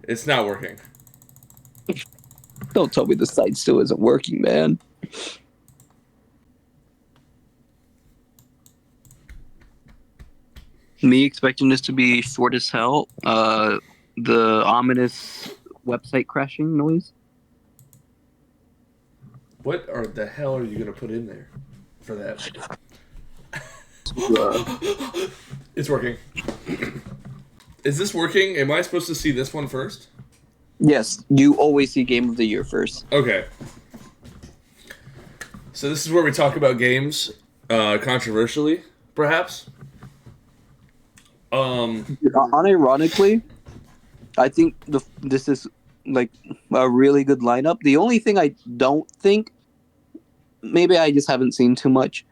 It's not working. Don't tell me the site still isn't working, man. Me expecting this to be short as hell. The ominous website crashing noise. What are the hell are you gonna put in there for that? Uh, It's working. Is this working? Am I supposed to see this one first? yes, you always see Game of the Year first. Okay. So this is where we talk about games, controversially, perhaps. Um, Unironically, I think this is like a really good lineup. The only thing I don't think, maybe I just haven't seen too much.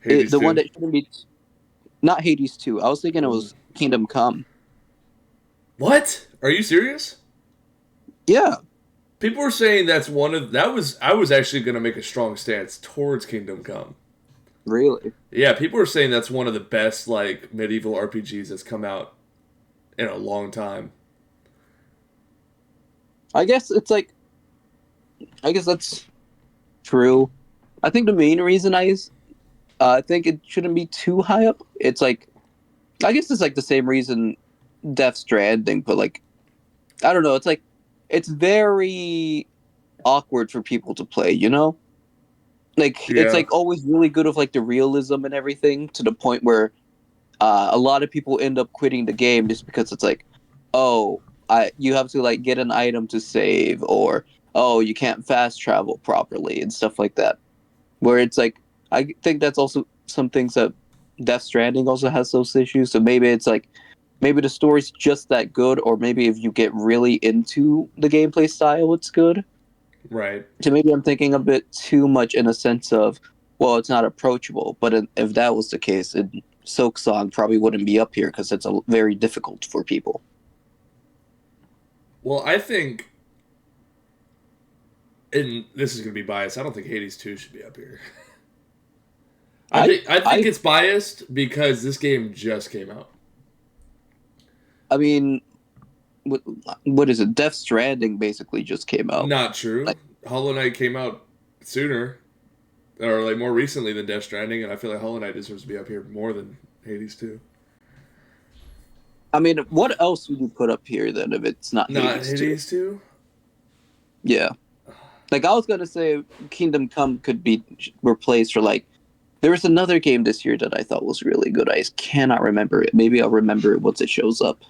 Hades The one 2. that shouldn't be not Hades 2. I was thinking it Ooh. was Kingdom Come. What? Are you serious? Yeah, People were saying that's one of that was I was actually going to make a strong stance towards Kingdom Come. really. Yeah, people were saying that's one of the best like medieval RPGs that's come out in a long time. I guess it's like I guess that's true. I think the main reason I think it shouldn't be too high up. It's like I guess it's like the same reason Death Stranding, but like I don't know. It's like it's very awkward for people to play. You know, like it's Yeah. like always really good of like the realism and everything to the point where a lot of people end up quitting the game just because it's like, oh, you have to like get an item to save, or oh, you can't fast travel properly and stuff like that. Where it's like, I think that's also some things that Death Stranding also has those issues. So maybe it's like, maybe the story's just that good, or maybe if you get really into the gameplay style, it's good. Right. So maybe I'm thinking a bit too much in a sense of, well, it's not approachable. But if that was the case, Silk Song probably wouldn't be up here because it's very difficult for people. Well, I think and this is going to be biased. I don't think Hades 2 should be up here. I I think I it's biased because this game just came out. I mean, what, what is it? Death Stranding basically just came out. Not true. Like, Hollow Knight came out sooner or like more recently than Death Stranding, and I feel like Hollow Knight deserves to be up here more than Hades 2. I mean, what else would you put up here then if it's not Not Hades 2? Hades 2? Yeah. Like I was gonna say Kingdom Come could be replaced for like there was another game this year that I thought was really good. I just cannot remember it. Maybe I'll remember it once it shows up.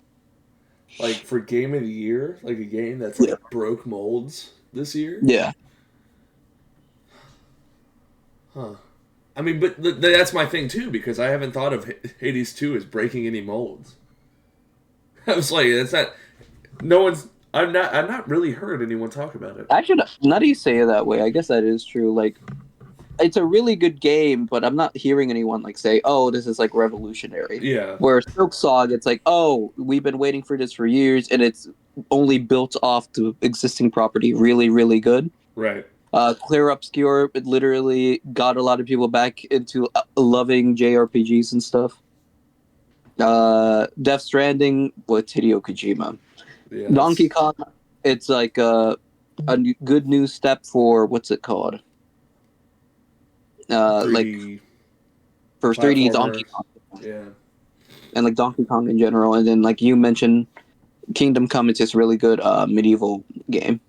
Like for game of the year, like a game that's Yeah. like broke molds this year? Yeah. Huh. I mean, but that's my thing too because I haven't thought of Hades 2 as breaking any molds. I was like, that's not. No one's. I've not really heard anyone talk about it. Actually, now that you say it that way, I guess that is true. Like, it's a really good game, but I'm not hearing anyone like say, "Oh, this is like revolutionary." Yeah. Whereas Silksong, it's like, "Oh, we've been waiting for this for years, and it's only built off the existing property, really, really good." Right. Clear Obscure, it literally got a lot of people back into loving JRPGs and stuff. Death Stranding with Hideo Kojima. Yeah. Donkey That's Kong, it's like good new step for what's it called? Like 3D for 3D platformer. Donkey Kong Yeah. and like Donkey Kong in general. And then like you mentioned, Kingdom Come, it's just really good medieval game.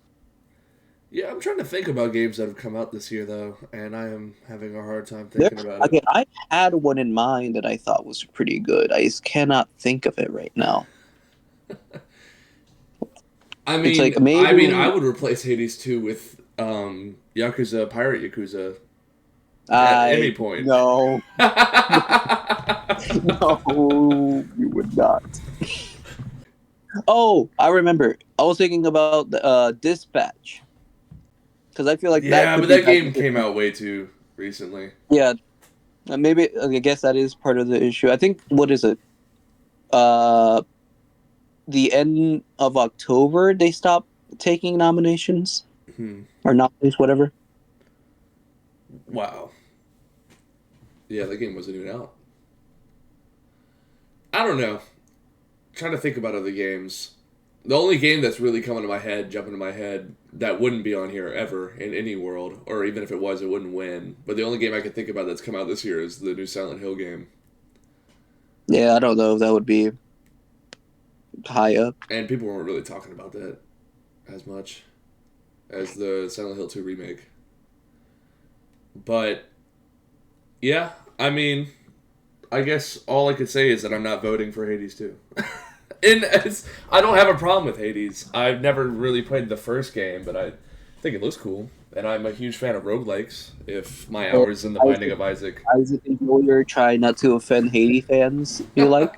Yeah, I'm trying to think about games that have come out this year though, and I am having a hard time There, thinking about it. again, I had one in mind that I thought was pretty good. I just cannot think of it right now. It's like I mean, I maybe would replace Hades 2 with Yakuza Pirate Yakuza at any I point. no no you would not. Oh, I remember. I was thinking about the Dispatch because I feel like that Yeah, could but be that back. game came out way too recently. Yeah, maybe I guess that is part of the issue. I think what is it? Uh, the end of October they stopped taking nominations Hmm. or nominees, whatever. Wow. Yeah, that game wasn't even out. I don't know. Trying to think about other games. The only game that's really coming to my head, jumping to my head, that wouldn't be on here ever in any world, or even if it was, it wouldn't win. But the only game I could think about that's come out this year is the new Silent Hill game. Yeah, I don't know if that would be high up. And people weren't really talking about that as much as the Silent Hill 2 remake. But, yeah, I mean, I guess all I could say is that I'm not voting for Hades 2. And I don't have a problem with Hades. I've never really played the first game, but I think it looks cool. And I'm a huge fan of roguelikes, if my hours in the Binding of Isaac. Isaac and Lawyer try not to offend Hades fans, you like?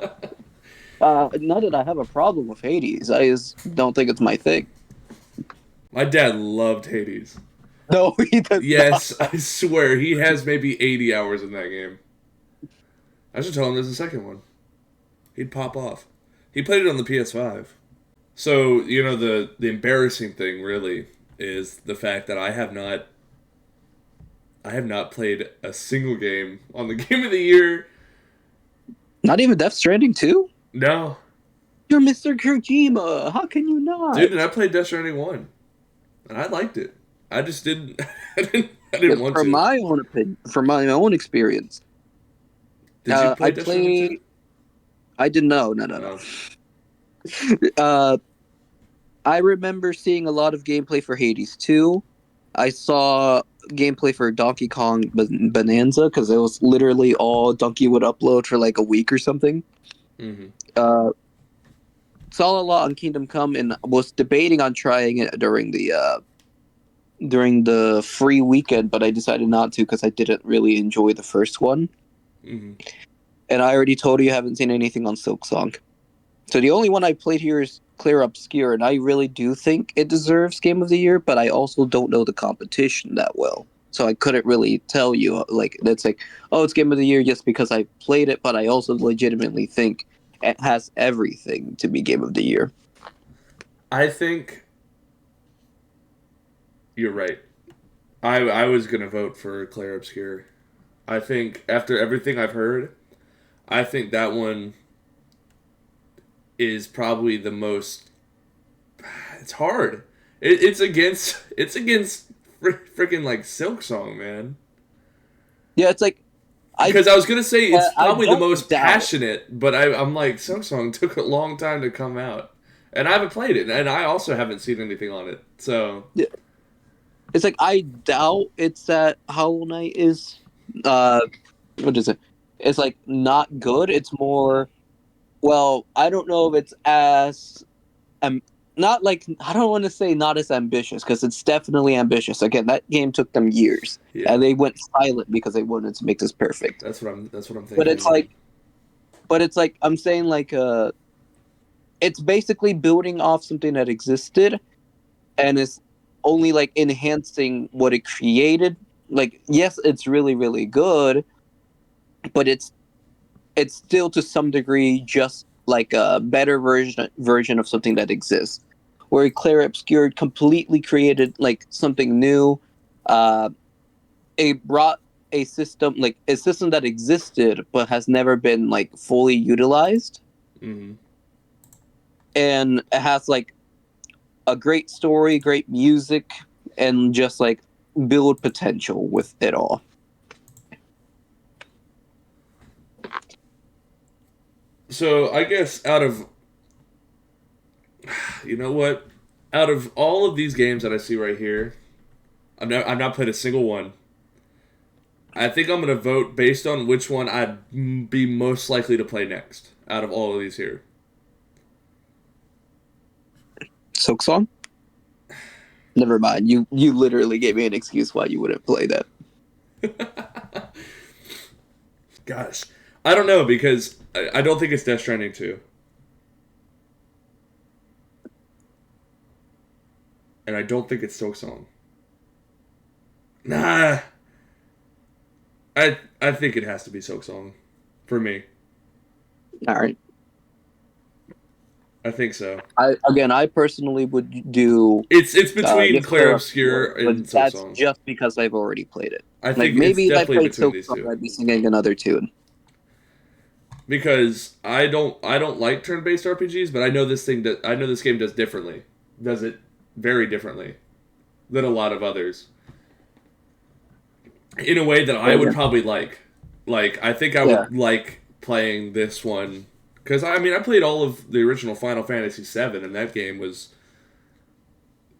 Not that I have a problem with Hades. I just don't think it's my thing. My dad loved Hades. No, he does Yes, not. I swear, he has maybe 80 hours in that game. I should tell him there's a second one. He'd pop off. He played it on the PS5. So, you know, the embarrassing thing, really, is the fact that I have not played a single game on the Game of the Year. Not even Death Stranding 2? No. You're Mr. Kojima. How can you not? Dude, and I played Death Stranding 1. And I liked it. I just didn't I didn't want to. From my own opinion, from my own experience. Did you play Death Stranding 2? I didn't know. No. I remember seeing a lot of gameplay for Hades 2. I saw gameplay for Donkey Kong Bonanza because it was literally all Donkey would upload for like a week or something. Mm-hmm. Saw a lot on Kingdom Come and was debating on trying it during the free weekend, but I decided not to because I didn't really enjoy the first one. Mm-hmm. And I already told you I haven't seen anything on Silksong. So the only one I played here is Clear Obscure, and I really do think it deserves Game of the Year, but I also don't know the competition that well. So I couldn't really tell you, like, that's like, oh, it's Game of the Year just because I played it, but I also legitimately think it has everything to be Game of the Year. I think you're right. I was going to vote for Claire Obscure. I think after everything I've heard, I think that one is probably the most. It's hard. It's against freaking like Silksong, man. Yeah, it's like because I was gonna say it's probably the most doubt. passionate, but I'm like Silksong took a long time to come out, and I haven't played it, and I also haven't seen anything on it. So yeah. It's like I doubt it's that Hollow Knight is what is it? It's like not good. It's more, well, I don't know if it's as not like, I don't want to say not as ambitious because it's definitely ambitious. Again, that game took them years, and they went silent because they wanted to make this perfect. That's what I'm thinking. But it's like I'm saying like it's basically building off something that existed, and it's only like enhancing what it created. Like, yes, it's really, really good, but it's still to some degree just like a better version of something that exists. Where Claire Obscure completely created like something new. It brought a system that existed but has never been like fully utilized. Mm-hmm. And it has like a great story, great music, and just like build potential with it all. So I guess out of all of these games that I see right here, I've not played a single one. I think I'm gonna vote based on which one I'd be most likely to play next out of all of these here. Silksong? Never mind. You literally gave me an excuse why you wouldn't play that. Gosh. I don't know, because I don't think it's Death Stranding 2. And I don't think it's Silksong. Nah. I think it has to be Silksong. For me. Alright. I think so. I personally would do. It's between Claire Obscure and Silksong. That's just because I've already played it. I think maybe it's if I definitely played between these Silksong, two. I'd be singing another tune. because I don't like turn-based RPGs, but I know this game does differently. Does it very differently than a lot of others. In a way that I would probably like. Like, I think I would like playing this one. Because, I mean, I played all of the original Final Fantasy VII, and that game was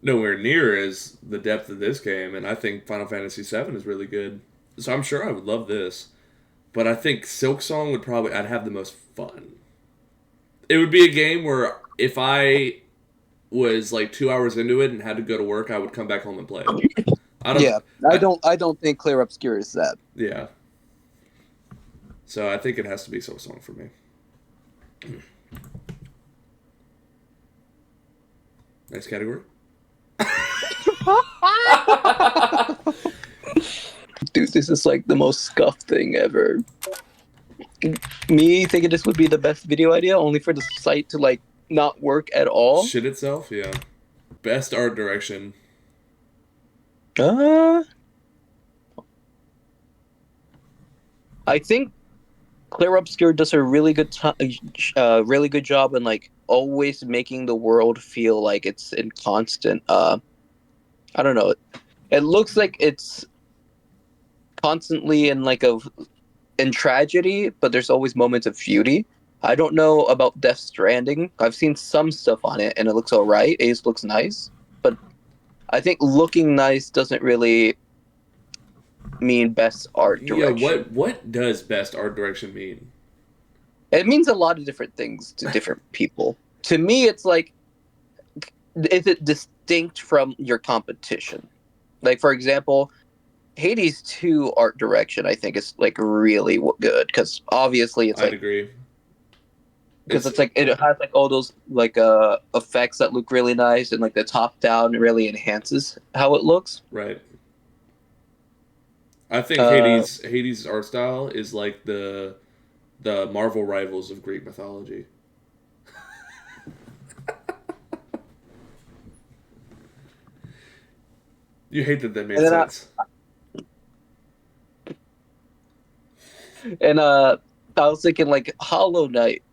nowhere near as the depth of this game, and I think Final Fantasy VII is really good. So I'm sure I would love this. But I think Silksong I'd have the most fun. It would be a game where if I was like 2 hours into it and had to go to work, I would come back home and play it. I don't think Clear Obscure is that. Yeah. So I think it has to be Silksong for me. Next category. Dude, this is like the most scuffed thing ever. Me thinking this would be the best video idea, only for the site to like not work at all. Shit itself, yeah. Best art direction. I think Clear Obscure does a really good job in like always making the world feel like it's in constant. I don't know. It looks like it's constantly in tragedy, but there's always moments of beauty. I don't know about Death Stranding. I've seen some stuff on it, and it looks alright. It looks nice, but I think looking nice doesn't really mean best art direction. Yeah, what does best art direction mean? It means a lot of different things to different people. To me, it's like, is it distinct from your competition? Like, for example, Hades 2 art direction, I think, is like really good, because obviously it's I'd agree. Because it's like it has like all those like effects that look really nice, and like the top down really enhances how it looks. Right. I think Hades' art style is like the Marvel rivals of Greek mythology. You hate that made sense. I was thinking like Hollow Knight.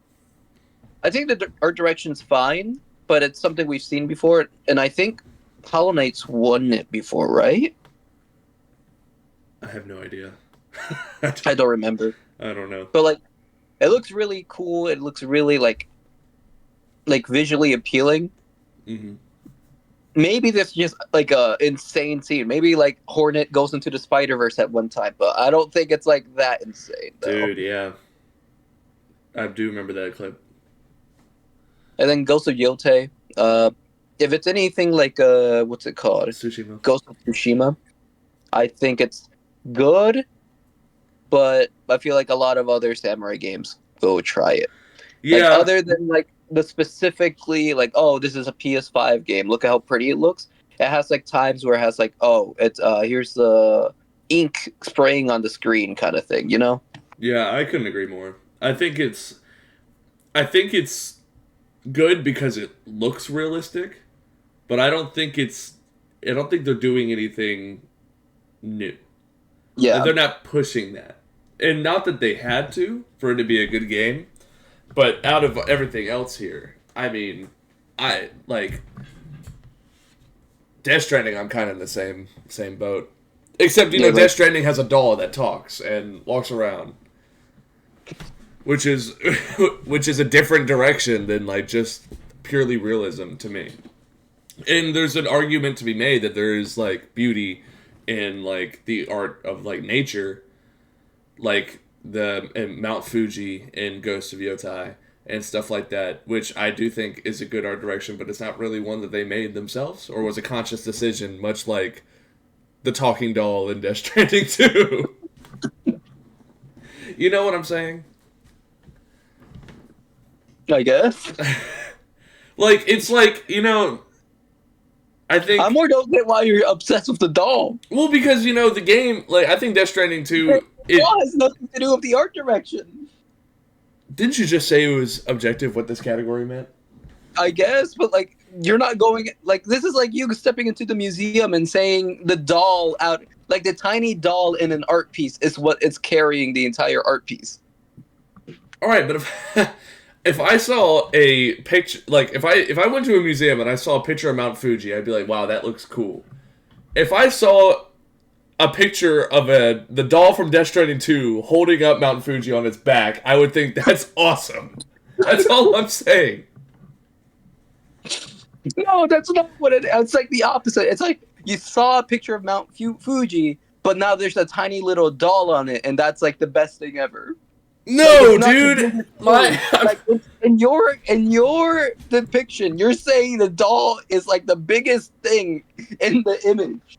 I think the art direction's fine, but it's something we've seen before, and I think Hollow Knight's won it before, right? I have no idea. I don't remember. I don't know. But like, it looks really cool. It looks really like visually appealing. Mm-hmm. Maybe that's just like a insane scene. Maybe like Hornet goes into the Spider-Verse at one time, but I don't think it's like that insane, though. Dude, yeah. I do remember that clip. And then Ghost of Yotei. If it's anything like what's it called? Tsushima. Ghost of Tsushima. I think it's good, but I feel like a lot of other samurai games go try it. Yeah. Like, other than like the specifically like, oh, this is a PS5 game. Look at how pretty it looks. It has like times where it has like, oh, it's here's the ink spraying on the screen kind of thing, you know? Yeah, I couldn't agree more. I think it's good because it looks realistic, but I don't think they're doing anything new. Yeah. They're not pushing that. And not that they had to for it to be a good game, but out of everything else here, I mean, I like Death Stranding, I'm kind of in the same boat. Except, Death Stranding has a doll that talks and walks around. Which is a different direction than like just purely realism to me. And there's an argument to be made that there is like beauty in like the art of like nature, like the Mount Fuji in Ghost of Yotei and stuff like that, which I do think is a good art direction, but it's not really one that they made themselves or was a conscious decision, much like the talking doll in Death Stranding 2. You know what I'm saying? I guess. Like, it's like, I think... I more don't get why you're obsessed with the doll. Well, because, the game, like, I think Death Stranding 2... It has nothing to do with the art direction. Didn't you just say it was objective what this category meant? I guess, but, like, you're not going... Like, this is like you stepping into the museum and saying the doll out... Like, the tiny doll in an art piece is what is carrying the entire art piece. all right, but if I saw a picture, like if I went to a museum and I saw a picture of Mount Fuji, I'd be like, wow, that looks cool. If I saw a picture of the doll from Death Stranding 2 holding up Mount Fuji on its back, I would think that's awesome. That's all I'm saying. No, that's not what it's like the opposite. It's like you saw a picture of Mount Fuji, but now there's a tiny little doll on it, and that's like the best thing ever. No, dude. Like in your depiction, you're saying the doll is like the biggest thing in the image.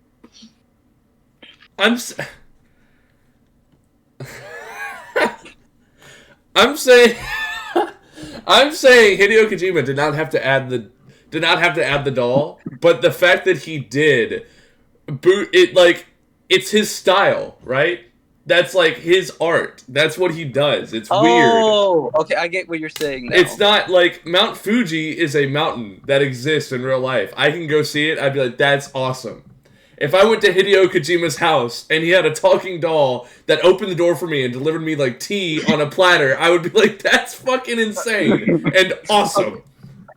I'm saying Hideo Kojima did not have to add the doll, but the fact that he did, it's his style, right? That's like his art. That's what he does. It's weird. Oh, okay, I get what you're saying now. It's not like Mount Fuji is a mountain that exists in real life. I can go see it. I'd be like, that's awesome. If I went to Hideo Kojima's house and he had a talking doll that opened the door for me and delivered me like tea on a platter, I would be like, that's fucking insane and awesome.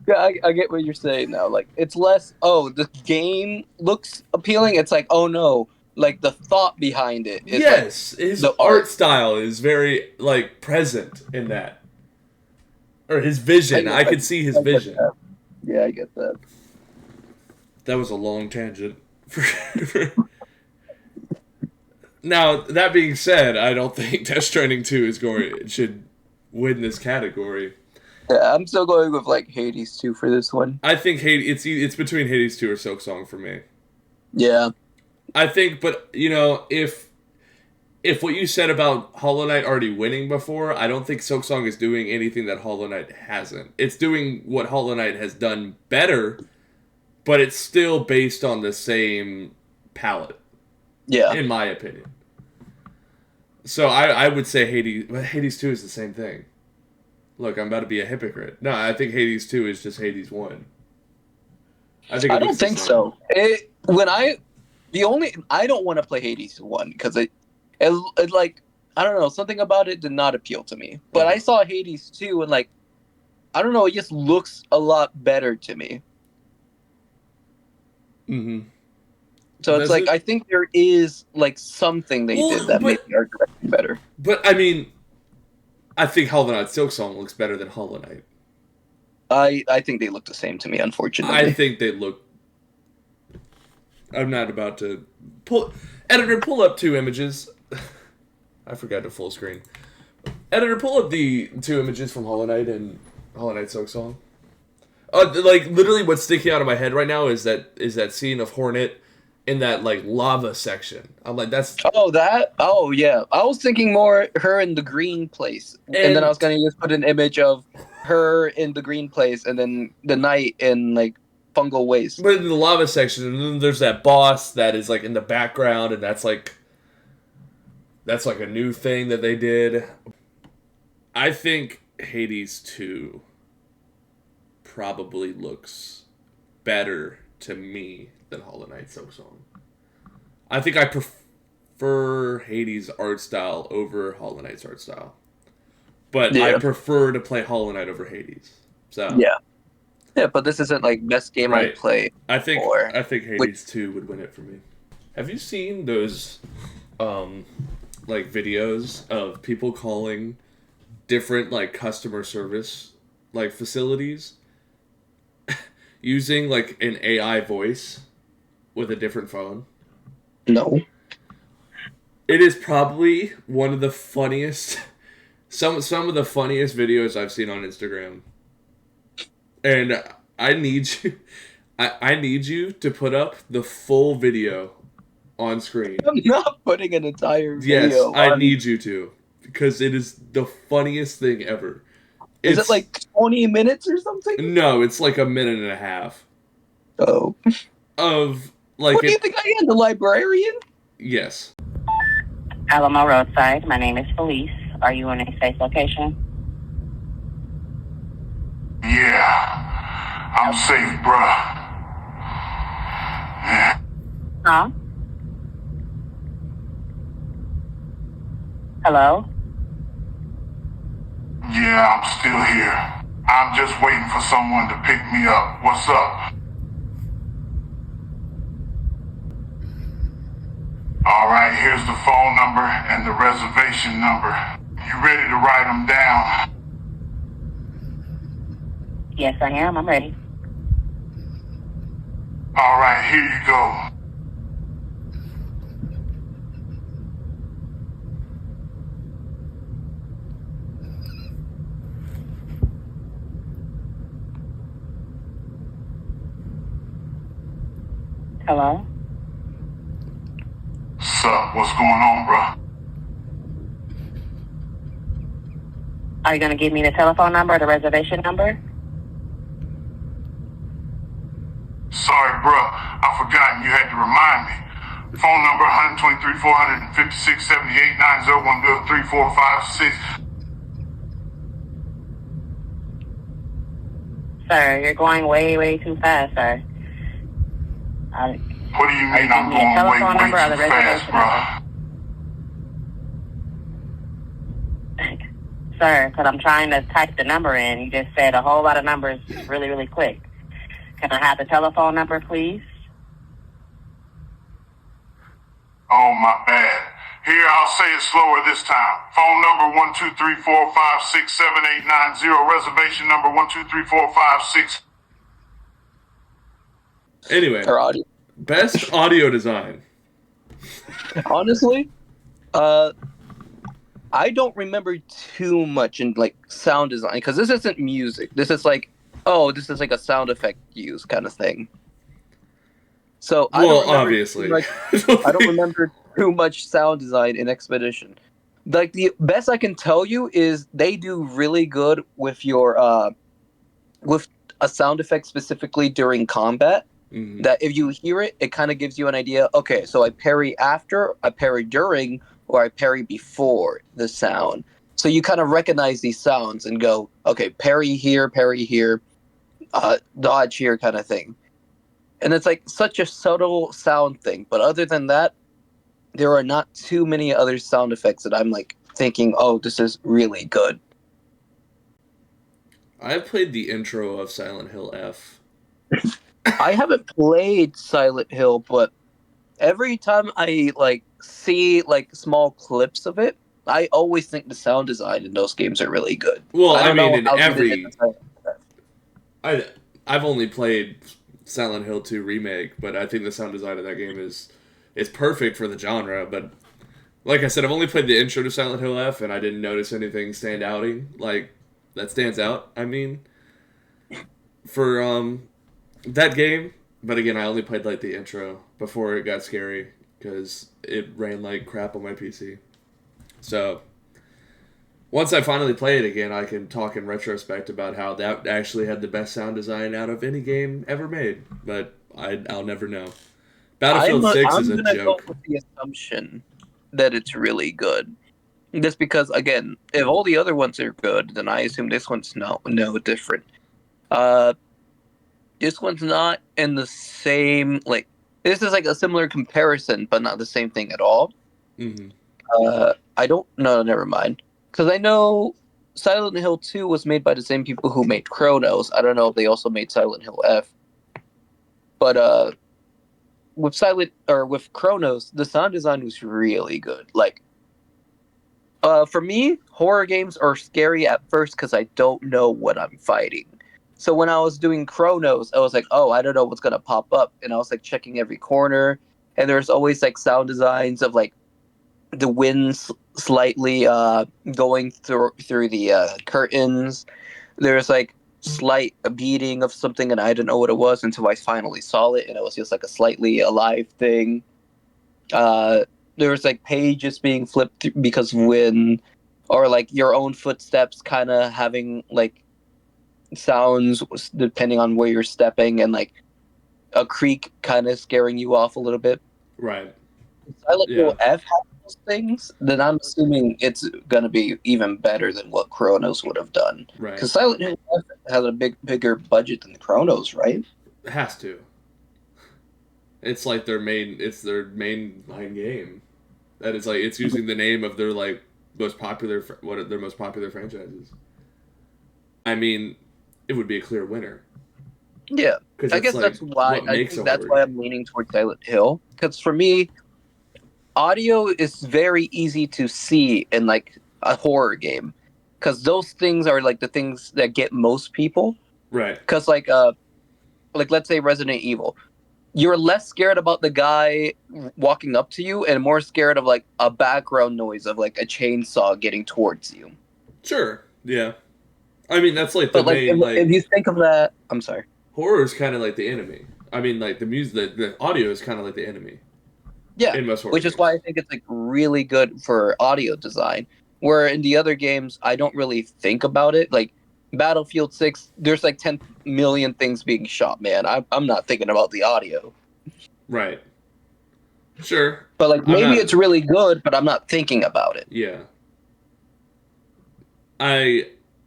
Yeah, I get what you're saying now. Like, it's less, oh, the game looks appealing. It's like, oh no, like the thought behind it. Yes, like, his art style is very like present in that, or his vision. I could see his vision. Yeah, I get that. That was a long tangent. Now, that being said, I don't think Death Stranding 2 should win this category. Yeah, I'm still going with like Hades 2 for this one. I think it's between Hades 2 or Silk Song for me. Yeah. I think, but you know, if what you said about Hollow Knight already winning before, I don't think Silk Song is doing anything that Hollow Knight hasn't. It's doing what Hollow Knight has done better, but it's still based on the same palette. Yeah. In my opinion. So I would say Hades 2 is the same thing. Look, I'm about to be a hypocrite. No, I think Hades 2 is just Hades 1. I don't think so. I don't want to play Hades 1 because it like, I don't know, something about it did not appeal to me. But I saw Hades 2 and like, I don't know, it just looks a lot better to me. Mm-hmm. So it's like, I think there is like something they did that made the art direction better. But I mean, I think Hollow Knight Silk Song looks better than Hollow Knight. I think they look the same to me, unfortunately. I think they look... I'm not about to... Editor, pull up 2 images. I forgot to full screen. Editor, pull up the 2 images from Hollow Knight and Hollow Knight Silk Song. Like, literally what's sticking out of my head right now is that scene of Hornet in that, like, lava section. I'm like, that's... Oh, that? Oh, yeah. I was thinking more her in the green place. And then I was going to just put an image of her in the green place and then the knight in, like, fungal waste. But in the lava section, and then there's that boss that is, like, in the background, and that's like a new thing that they did. I think Hades 2 probably looks better to me than Hollow Knight Silk Song. I think I prefer Hades' art style over Hollow Knight's art style. But yeah. I prefer to play Hollow Knight over Hades. So yeah, but this isn't like best game I play. I think Hades 2 would win it for me. Have you seen those like videos of people calling different like customer service like facilities using like an AI voice with a different phone? No. It is probably one of the funniest some of the funniest videos I've seen on Instagram. And I need you to put up the full video on screen. I'm not putting an entire video. Yes, I need you to, because it is the funniest thing ever. Is it like 20 minutes or something? No, it's like a minute and a half. Oh. Of like. What do you think I am, the librarian? Yes. Alamo Roadside. My name is Felice. Are you in a safe location? Yeah, I'm safe, bruh. Huh? Hello? Yeah, I'm still here. I'm just waiting for someone to pick me up. What's up? Alright, here's the phone number and the reservation number. You ready to write them down? Yes, I am. I'm ready. Alright, here you go. Hello? Sup, what's going on, bro? Are you going to give me the telephone number or the reservation number? Sorry, bro. I forgot you had to remind me. Phone number 123 456 78 901 3456. Sir, you're going way, way too fast, sir. What do you Are you mean I'm giving me a going way, telephone way number or the too fast, reservation bro? number? Sir, because I'm trying to type the number in. You just said a whole lot of numbers really, really quick. Can I have the telephone number, please? Oh, my bad. Here, I'll say it slower this time. Phone number 12345678890. Reservation number 1234556. Anyway, Or audio. best audio design. Honestly, I don't remember too much in like sound design because this isn't music. This is like, oh, this is like a sound effect use kind of thing. So I don't remember obviously, too much, I don't remember too much sound design in Expedition. Like the best I can tell you is they do really good with your with a sound effect specifically during combat. Mhm. That if you hear it, it kind of gives you an idea. Okay, so I parry after, I parry during, or I parry before the sound. So you kind of recognize these sounds and go, okay, parry here, dodge here, kind of thing. And it's like such a subtle sound thing. But other than that, there are not too many other sound effects that I'm like thinking, oh, this is really good. I've played the intro of Silent Hill F. I haven't played Silent Hill, but every time I like see like small clips of it, I always think the sound design in those games are really good. Well, I don't I mean, know in how good it every, is in Silent Hill. I've only played Silent Hill 2 remake, but I think the sound design of that game is perfect for the genre. But like I said, I've only played the intro to Silent Hill F, and I didn't notice anything like that stands out. I mean, for that game. But again, I only played like the intro before it got scary because it ran like crap on my PC. So once I finally play it again, I can talk in retrospect about how that actually had the best sound design out of any game ever made. But I'll never know. Battlefield 6 is a I'm gonna joke. go with the assumption that it's really good. Just because, again, if all the other ones are good, then I assume this one's no different. This one's not in the same like. This is like a similar comparison, but not the same thing at all. Mm-hmm. I don't know. Never mind. Because I know Silent Hill 2 was made by the same people who made Chronos. I don't know if they also made Silent Hill F. But with Chronos, the sound design was really good. Like, for me, horror games are scary at first because I don't know what I'm fighting. So when I was doing Chronos, I was like, oh, I don't know what's gonna pop up, and I was like checking every corner, and there's always like sound designs of like the wind slightly going through the curtains. There's like slight beating of something, and I didn't know what it was until I finally saw it, and it was just like a slightly alive thing. There was like pages being flipped because of wind, or like your own footsteps kind of having like sounds depending on where you're stepping, and like a creak kind of scaring you off a little bit. Right. Silent Hill Yeah. F has those things, then I'm assuming it's gonna be even better than what Chronos would have done. Right. Because Silent Hill F has a bigger budget than Chronos, right? It has to. It's like their main line game. That is like it's using the name of their like most popular their most popular franchises. I mean, it would be a clear winner. Yeah, Because I guess that's why I'm leaning towards Silent Hill. Because for me, audio is very easy to see in like a horror game, because those things are like the things that get most people. Right. Because like let's say Resident Evil, you're less scared about the guy walking up to you and more scared of like a background noise of like a chainsaw getting towards you. Sure. Yeah. I mean, that's like the But like main if you think of that, I'm sorry. Horror is kind of like the enemy. I mean, like the music, the audio is kind of like the enemy. Yeah, in most horror which is why I think it's like really good for audio design. Where in the other games, I don't really think about it. Like Battlefield 6, there's like 10 million things being shot, man. I'm not thinking about the audio. Right. Sure. But like maybe it's really good, but I'm not thinking about it. Yeah.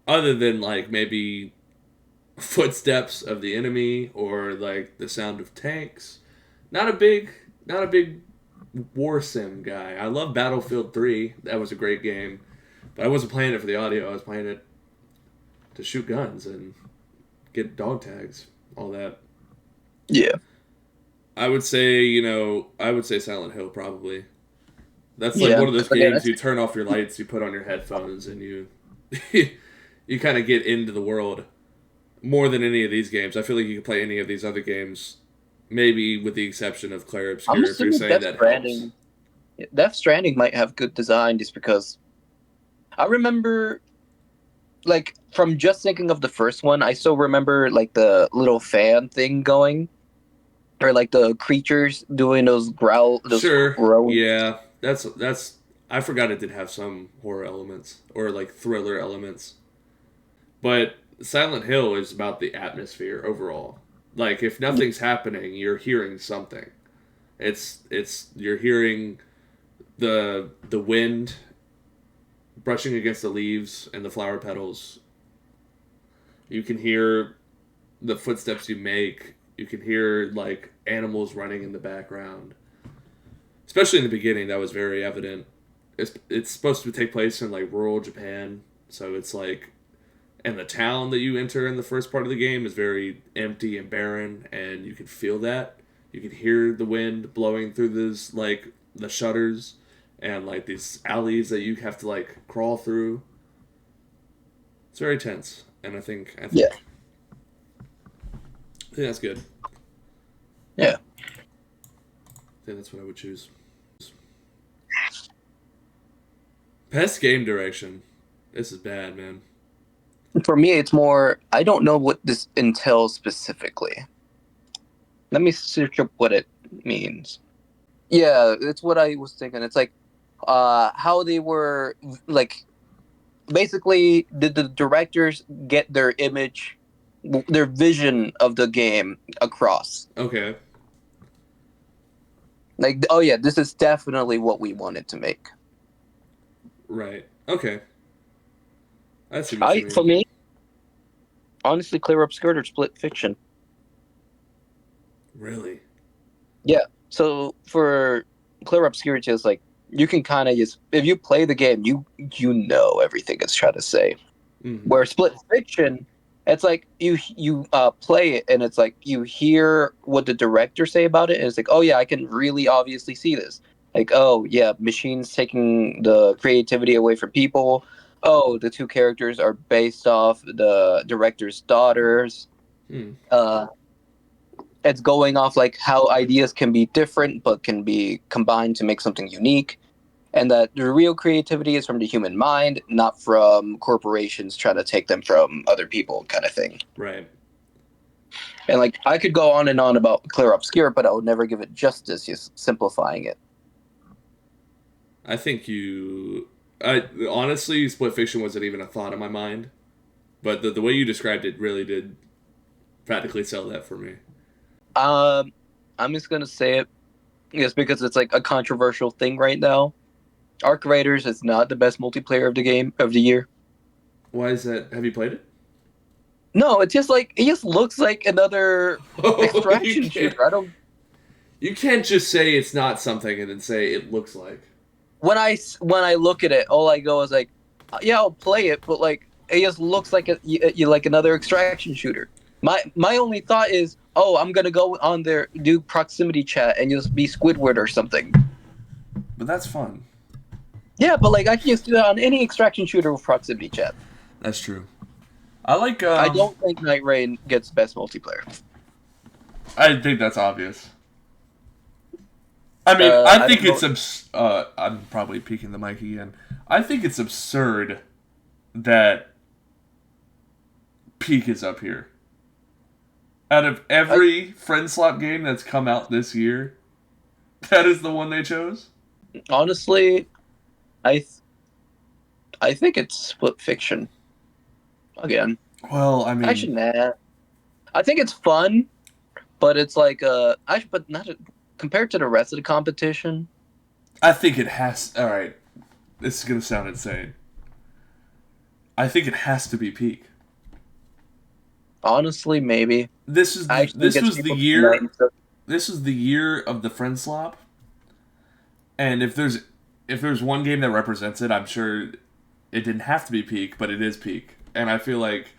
Other than like maybe footsteps of the enemy or like the sound of tanks, not a big war sim guy. I love Battlefield 3. That was a great game. But I wasn't playing it for the audio. I was playing it to shoot guns and get dog tags, all that. Yeah. I would say Silent Hill probably. That's like one of those games you turn off your lights, you put on your headphones, and you you kind of get into the world more than any of these games. I feel like you can play any of these other games, maybe with the exception of Clair Obscur, if you're saying that helps. Death Stranding might have good design just because I remember, like, from just thinking of the first one, I still remember, like, the little fan thing going. Or, like, the creatures doing those growls. Sure, yeah. That's... I forgot it did have some horror elements. Or, like, thriller elements. But Silent Hill is about the atmosphere overall. Like, if nothing's happening, you're hearing something. You're hearing the wind brushing against the leaves and the flower petals. You can hear the footsteps you make. You can hear, like, animals running in the background. Especially in the beginning, that was very evident. It's supposed to take place in, like, rural Japan. So it's, like... And the town that you enter in the first part of the game is very empty and barren. And you can feel that. You can hear the wind blowing through those, like, the shutters. And, like, these alleys that you have to, like, crawl through. It's very tense. And I think yeah. I think that's good. Yeah. I think that's what I would choose. Best game direction. This is bad, man. For me, it's more, I don't know what this entails specifically. Let me search up what it means. Yeah, it's what I was thinking. It's like how they were, like, basically, did the directors get their image, their vision of the game across? Okay. Like, oh yeah, this is definitely what we wanted to make. Right. Okay. I see what you mean. For me, honestly, Clair Obscur or Split Fiction. Really? Yeah. So for Clair Obscur, it's just like you can kind of just, if you play the game, you know everything it's trying to say. Mm-hmm. Where Split Fiction, it's like you play it and it's like you hear what the director say about it, and it's like, oh yeah, I can really obviously see this. Like, oh yeah, machines taking the creativity away from people. Oh, the two characters are based off the director's daughters. It's going off like how ideas can be different but can be combined to make something unique. And that the real creativity is from the human mind, not from corporations trying to take them from other people, kind of thing. Right. And like I could go on and on about Clair Obscur, but I would never give it justice, just simplifying it. I think honestly, Split Fiction wasn't even a thought in my mind, but the way you described it really did practically sell that for me. I'm just gonna say it, just because it's like a controversial thing right now. Arc Raiders is not the best multiplayer of the game of the year. Why is that? Have you played it? No, it just looks like another extraction shooter. You can't just say it's not something and then say it looks like. When I look at it, all I go is like, yeah, I'll play it, but like just looks like like another extraction shooter. My only thought is, oh, I'm gonna go on there, do proximity chat, and just be Squidward or something. But that's fun. Yeah, but like I can just do that on any extraction shooter with proximity chat. That's true. I like. I don't think Night Rain gets best multiplayer. I think that's obvious. I mean, I think it's I'm probably peeking the mic again. I think it's absurd that Peak is up here. Out of every friend slot game that's come out this year, that is the one they chose. Honestly, I think it's Split Fiction. Again. Well, I mean, actually, nah. I think it's fun, but it's like but not compared to the rest of the competition. I think it has. All right, this is gonna sound insane. I think it has to be Peak. Honestly, maybe. This was the year. This was the year of the friend slop. And if there's one game that represents it, I'm sure it didn't have to be Peak, but it is Peak. And I feel like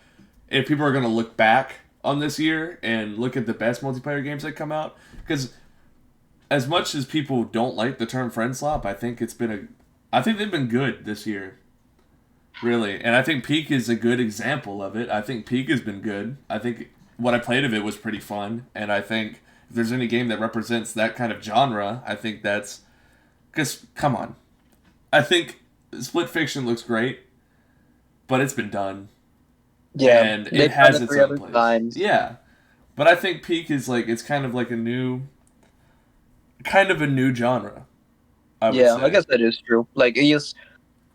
if people are going to look back on this year and look at the best multiplayer games that come out, because as much as people don't like the term friend slop, I think they've been good this year. Really. And I think Peak is a good example of it. I think Peak has been good. I think what I played of it was pretty fun. And I think if there's any game that represents that kind of genre, I think that's... Because, come on. I think Split Fiction looks great, but it's been done. Yeah. And it has its own place. Times. Yeah. But I think Peak is like... It's kind of like a new genre. I would say. I guess that is true. Like, it is...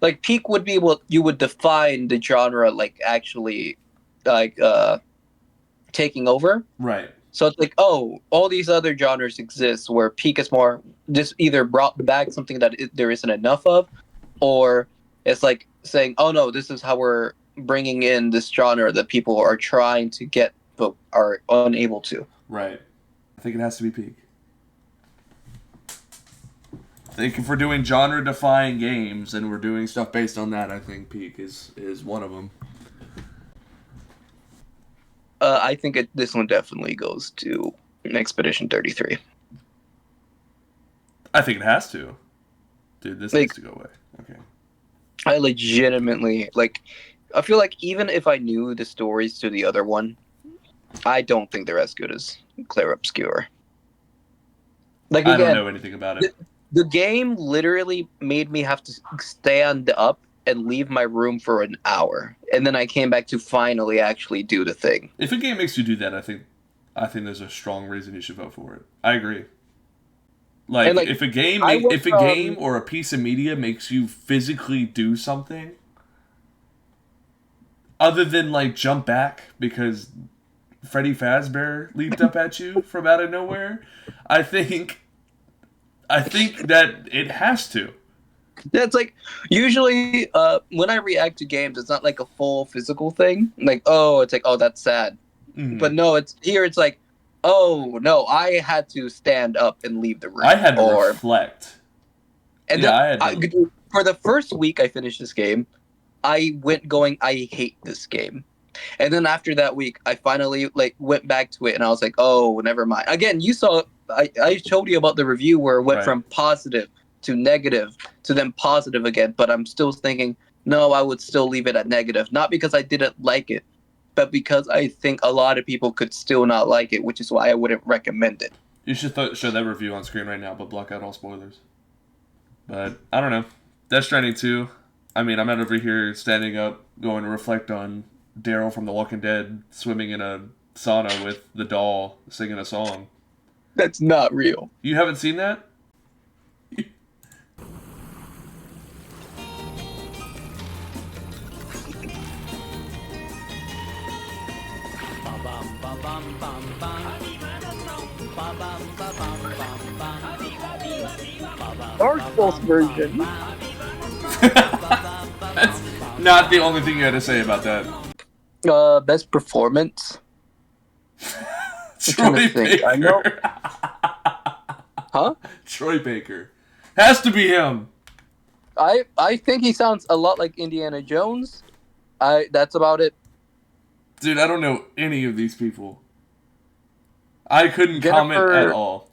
Like, Peak would be what you would define the genre, like, actually, like, taking over. Right. So it's like, oh, all these other genres exist where Peak is more just either brought back something that there isn't enough of, or it's like saying, oh, no, this is how we're bringing in this genre that people are trying to get but are unable to. Right. I think it has to be Peak. I think if we're doing genre-defying games and we're doing stuff based on that, I think Peak is one of them. I think this one definitely goes to Expedition 33. I think it has to. Dude, this needs to go away. Okay. I legitimately, I feel like even if I knew the stories to the other one, I don't think they're as good as Clair Obscur. I don't know anything about it. The game literally made me have to stand up and leave my room for an hour, and then I came back to finally actually do the thing. If a game makes you do that, I think there's a strong reason you should vote for it. I agree. If a game or a piece of media makes you physically do something, other than jump back because Freddy Fazbear leaped up at you from out of nowhere, I think that it has to. That's usually when I react to games, it's not like a full physical thing. Oh, that's sad. Mm-hmm. But no, it's oh no, I had to stand up and leave the room. I had to reflect. And for the first week I finished this game, I went going, I hate this game. And then after that week, I finally went back to it, and I was like, oh, never mind. Again, you saw. I showed you about the review where it went from positive to negative to then positive again, but I'm still thinking, no, I would still leave it at negative. Not because I didn't like it, but because I think a lot of people could still not like it, which is why I wouldn't recommend it. You should show that review on screen right now, but block out all spoilers. But, I don't know. Death Stranding 2, I mean, I'm not over here standing up, going to reflect on Daryl from The Walking Dead swimming in a sauna with the doll singing a song. That's not real. You haven't seen that? Dark Souls version. That's not the only thing you had to say about that. Best performance. Troy Baker. I know. Huh? Troy Baker. Has to be him. I think he sounds a lot like Indiana Jones, That's about it. Dude, I don't know any of these people. I couldn't comment at all.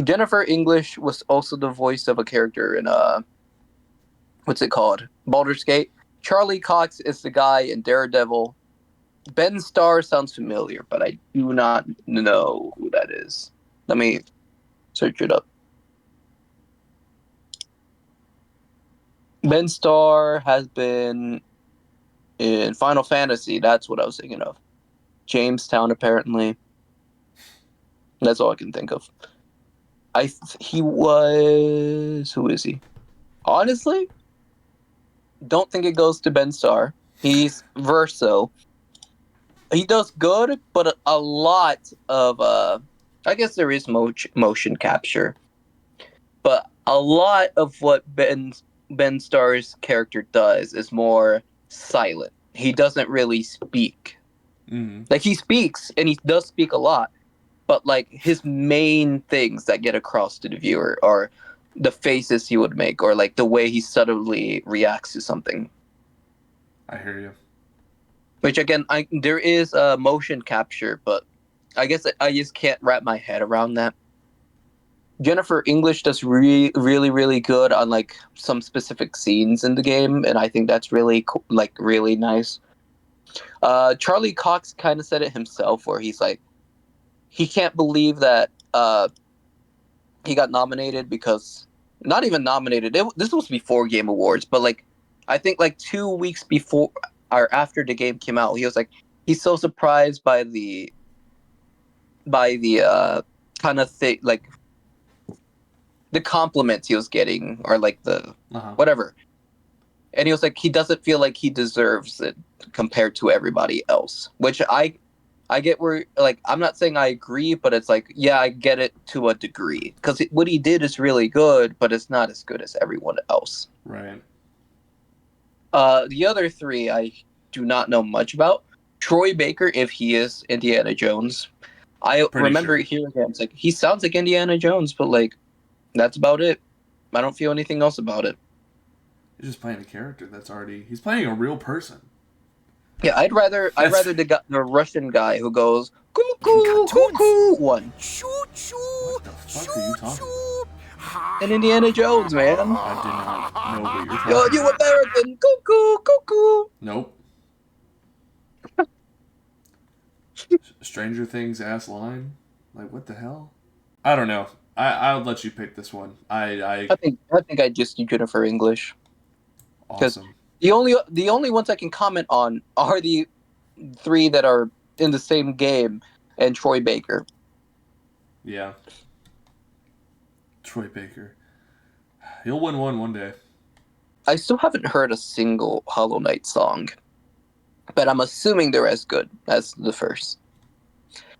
Jennifer English was also the voice of a character in what's it called? Baldur's Gate. Charlie Cox is the guy in Daredevil. Ben Starr sounds familiar, but I do not know who that is. Let me search it up. Ben Starr has been in Final Fantasy. That's what I was thinking of. Jamestown, apparently. That's all I can think of. He was... Who is he? Honestly, don't think it goes to Ben Starr. He's Verso. He does good, but a lot of... I guess there is motion capture. But a lot of what Ben Starr's character does is more silent. He doesn't really speak. Mm-hmm. Like, he speaks, and he does speak a lot, but like his main things that get across to the viewer are the faces he would make, or like the way he subtly reacts to something. I hear you. Which again, there is motion capture, but I guess I just can't wrap my head around that. Jennifer English does really, really good on like some specific scenes in the game, and I think that's really really nice. Charlie Cox kind of said it himself, where he's like, he can't believe that he got nominated because not even nominated. This was before Game Awards, but like I think like 2 weeks before or after the game came out, he was like, he's so surprised by the kind of thing, like the compliments he was getting, or like the whatever. And he was like, he doesn't feel like he deserves it compared to everybody else, which I get where, like, I'm not saying I agree, but it's like, yeah, I get it to a degree. Because what he did is really good, but it's not as good as everyone else. Right. The other three I do not know much about. Troy Baker, if he is Indiana Jones. I remember hearing him. It's like, he sounds like Indiana Jones, but like, that's about it. I don't feel anything else about it. He's just playing a character he's playing a real person. Yeah, I'd rather the Russian guy who goes cuckoo cuckoo one. What the fuck are you talking about? And Indiana Jones, man. I did not know what you're talking about. You American cuckoo cuckoo. Nope. Stranger Things ass line? Like, what the hell? I don't know. I'll let you pick this one. I think I'd just do Jennifer English. Awesome. The only ones I can comment on are the three that are in the same game and Troy Baker. Yeah. Troy Baker. He'll win one day. I still haven't heard a single Hollow Knight song, but I'm assuming they're as good as the first.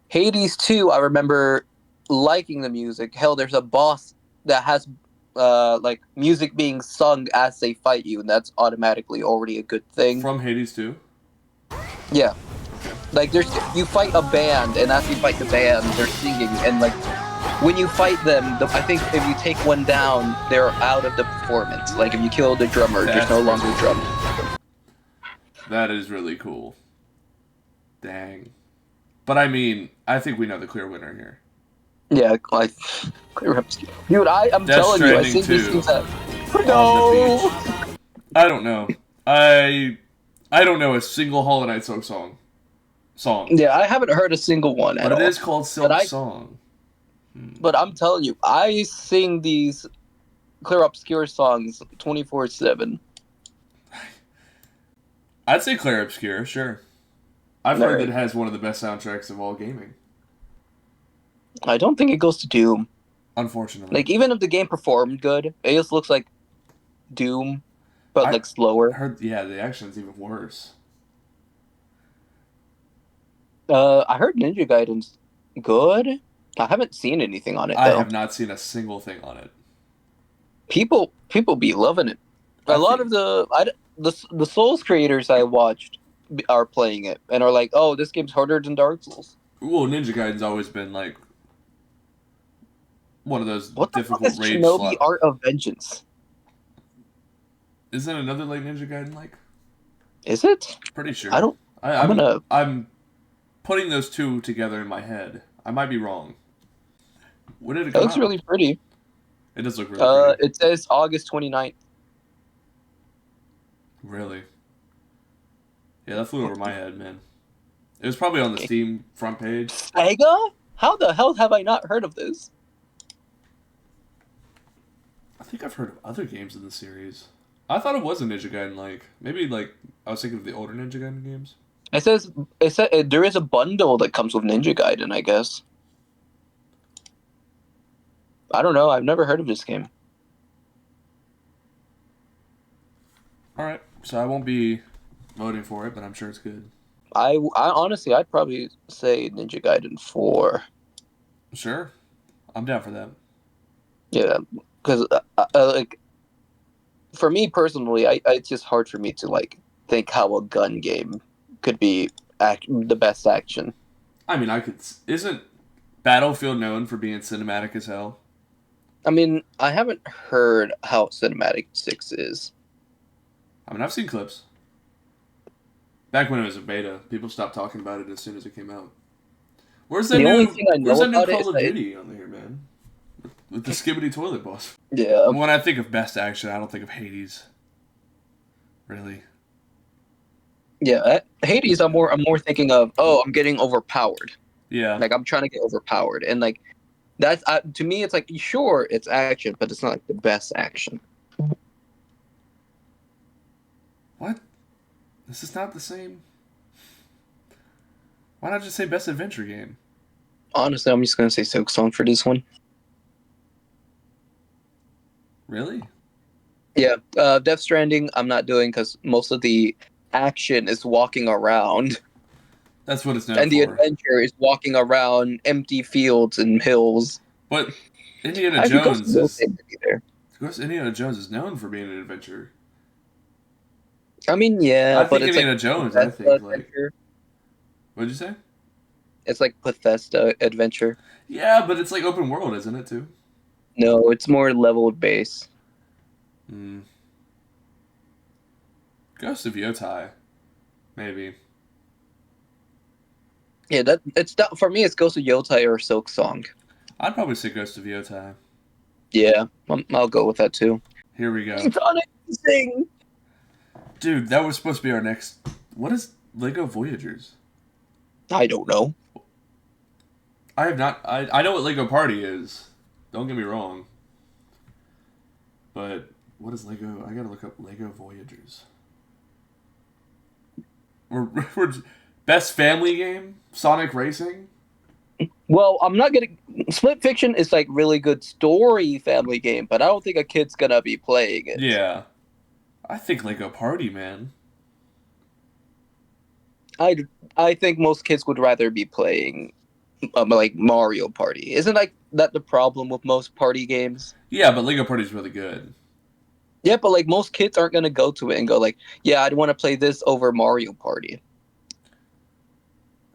Hades 2, I remember liking the music. Hell, there's a boss that has like music being sung as they fight you, and that's automatically already a good thing. From Hades 2? Yeah. Like, you fight a band, and as you fight the band, they're singing, and like when you fight them, I think if you take one down, they're out of the performance. Like, if you kill the drummer, there's no longer a drum. That is really cool. Dang. But I mean, I think we know the clear winner here. Yeah, like, clear up. Dude, I'm telling you, I see these things that... No! I don't know. I don't know a single Hollow Knight song. Yeah, I haven't heard a single one at all. But it is called Silk Song. But I'm telling you, I sing these clear obscure songs 24/7. I'd say Clear Obscure, sure. I've heard that it has one of the best soundtracks of all gaming. I don't think it goes to Doom. Unfortunately. Like, even if the game performed good, it just looks like Doom, but like slower. The action's even worse. I heard Ninja Gaiden's good. I haven't seen anything on it, though. I have not seen a single thing on it. People be loving it. A lot of the Souls creators I watched are playing it and are like, "Oh, this game's harder than Dark Souls." Well, Ninja Gaiden's always been like one of those what difficult the fuck is rage. Shinobi Art of Vengeance? Isn't another like Ninja Gaiden like? Is it? Pretty sure. I don't. I'm putting those two together in my head. I might be wrong. When did it It come looks out? really pretty. It does look really pretty. It says August 29th. Really? Yeah, that flew over my head, man. It was probably on the Steam front page. Sega? How the hell have I not heard of this? I think I've heard of other games in the series. I thought it was a Ninja Gaiden like. Maybe like I was thinking of the older Ninja Gaiden games. It says there is a bundle that comes with Ninja Gaiden, I guess. I don't know. I've never heard of this game. Alright, so I won't be voting for it, but I'm sure it's good. I honestly, I'd probably say Ninja Gaiden 4. Sure. I'm down for that. Yeah, because like for me personally, it's just hard for me to like think how a gun game could be the best action. I mean, Isn't Battlefield known for being cinematic as hell? I mean, I haven't heard how cinematic 6 is. I mean, I've seen clips. Back when it was a beta, people stopped talking about it as soon as it came out. Where's that only new thing I know Call about it of is Duty on here, man? With the skibbity toilet boss. Yeah. When I think of best action, I don't think of Hades. Really? Yeah, Hades. I'm more thinking of. Oh, I'm getting overpowered. Yeah. Like I'm trying to get overpowered, and like that's to me, it's like sure it's action, but it's not like the best action. What? This is not the same. Why not just say best adventure game? Honestly, I'm just gonna say Silk Song for this one. Really? Yeah, Death Stranding. I'm not doing because most of the action is walking around, That's what it's known and the for. adventure is walking around empty fields and hills. But Indiana Jones is known for being an adventure. I mean, yeah, I but think it's Indiana like Jones. I think like. adventure. What'd you say? It's like Bethesda adventure. Yeah, but it's like open world, isn't it too? No, it's more leveled base. Hmm. Ghost of Yotai, maybe. Yeah, for me. It's Ghost of Yotai or Silk Song. I'd probably say Ghost of Yotai. Yeah, I'll go with that too. Here we go. Sonic Sing. Dude, that was supposed to be our next. What is Lego Voyagers? I don't know. I have not. I know what Lego Party is. Don't get me wrong. But what is Lego? I gotta look up Lego Voyagers. We're best family game? Sonic Racing? Well, I'm not gonna. Split Fiction is like really good story family game, but I don't think a kid's gonna be playing it. Yeah. I think Lego Party, man. I think most kids would rather be playing like Mario Party. Isn't like that the problem with most party games? Yeah, but Lego Party's really good. Yeah, but like most kids aren't gonna go to it and go like, yeah, I'd want to play this over Mario Party.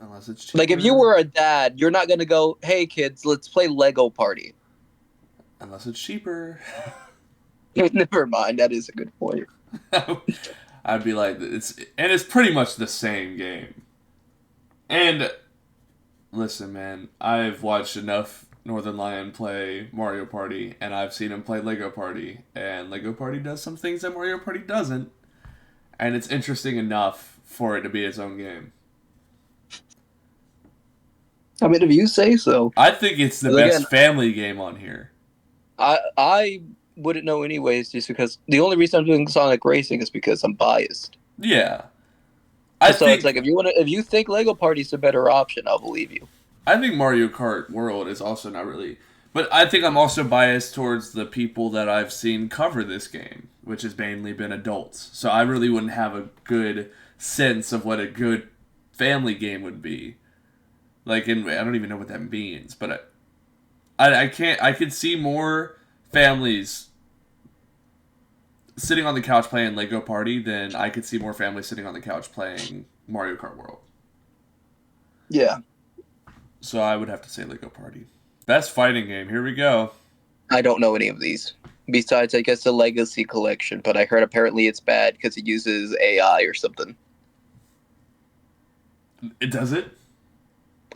Unless it's cheaper. Like if you were a dad, you're not gonna go, hey kids, let's play Lego Party. Unless it's cheaper. Never mind, that is a good point. I'd be like, it's pretty much the same game. And listen, man, I've watched enough Northern Lion play Mario Party, and I've seen him play Lego Party, and Lego Party does some things that Mario Party doesn't, and it's interesting enough for it to be its own game. I mean, if you say so. I think it's the best family game on here. I wouldn't know anyways, just because the only reason I'm doing Sonic Racing is because I'm biased. Yeah. It's like if you think Lego Party's a better option, I'll believe you. I think Mario Kart World is also not really, but I think I'm also biased towards the people that I've seen cover this game, which has mainly been adults. So I really wouldn't have a good sense of what a good family game would be. Like, I don't even know what that means, but I could see more families sitting on the couch playing Lego Party than I could see more families sitting on the couch playing Mario Kart World. Yeah. So I would have to say Lego Party. Best fighting game. Here we go. I don't know any of these. besides, I guess, the Legacy Collection. But I heard apparently it's bad because it uses AI or something. It does it?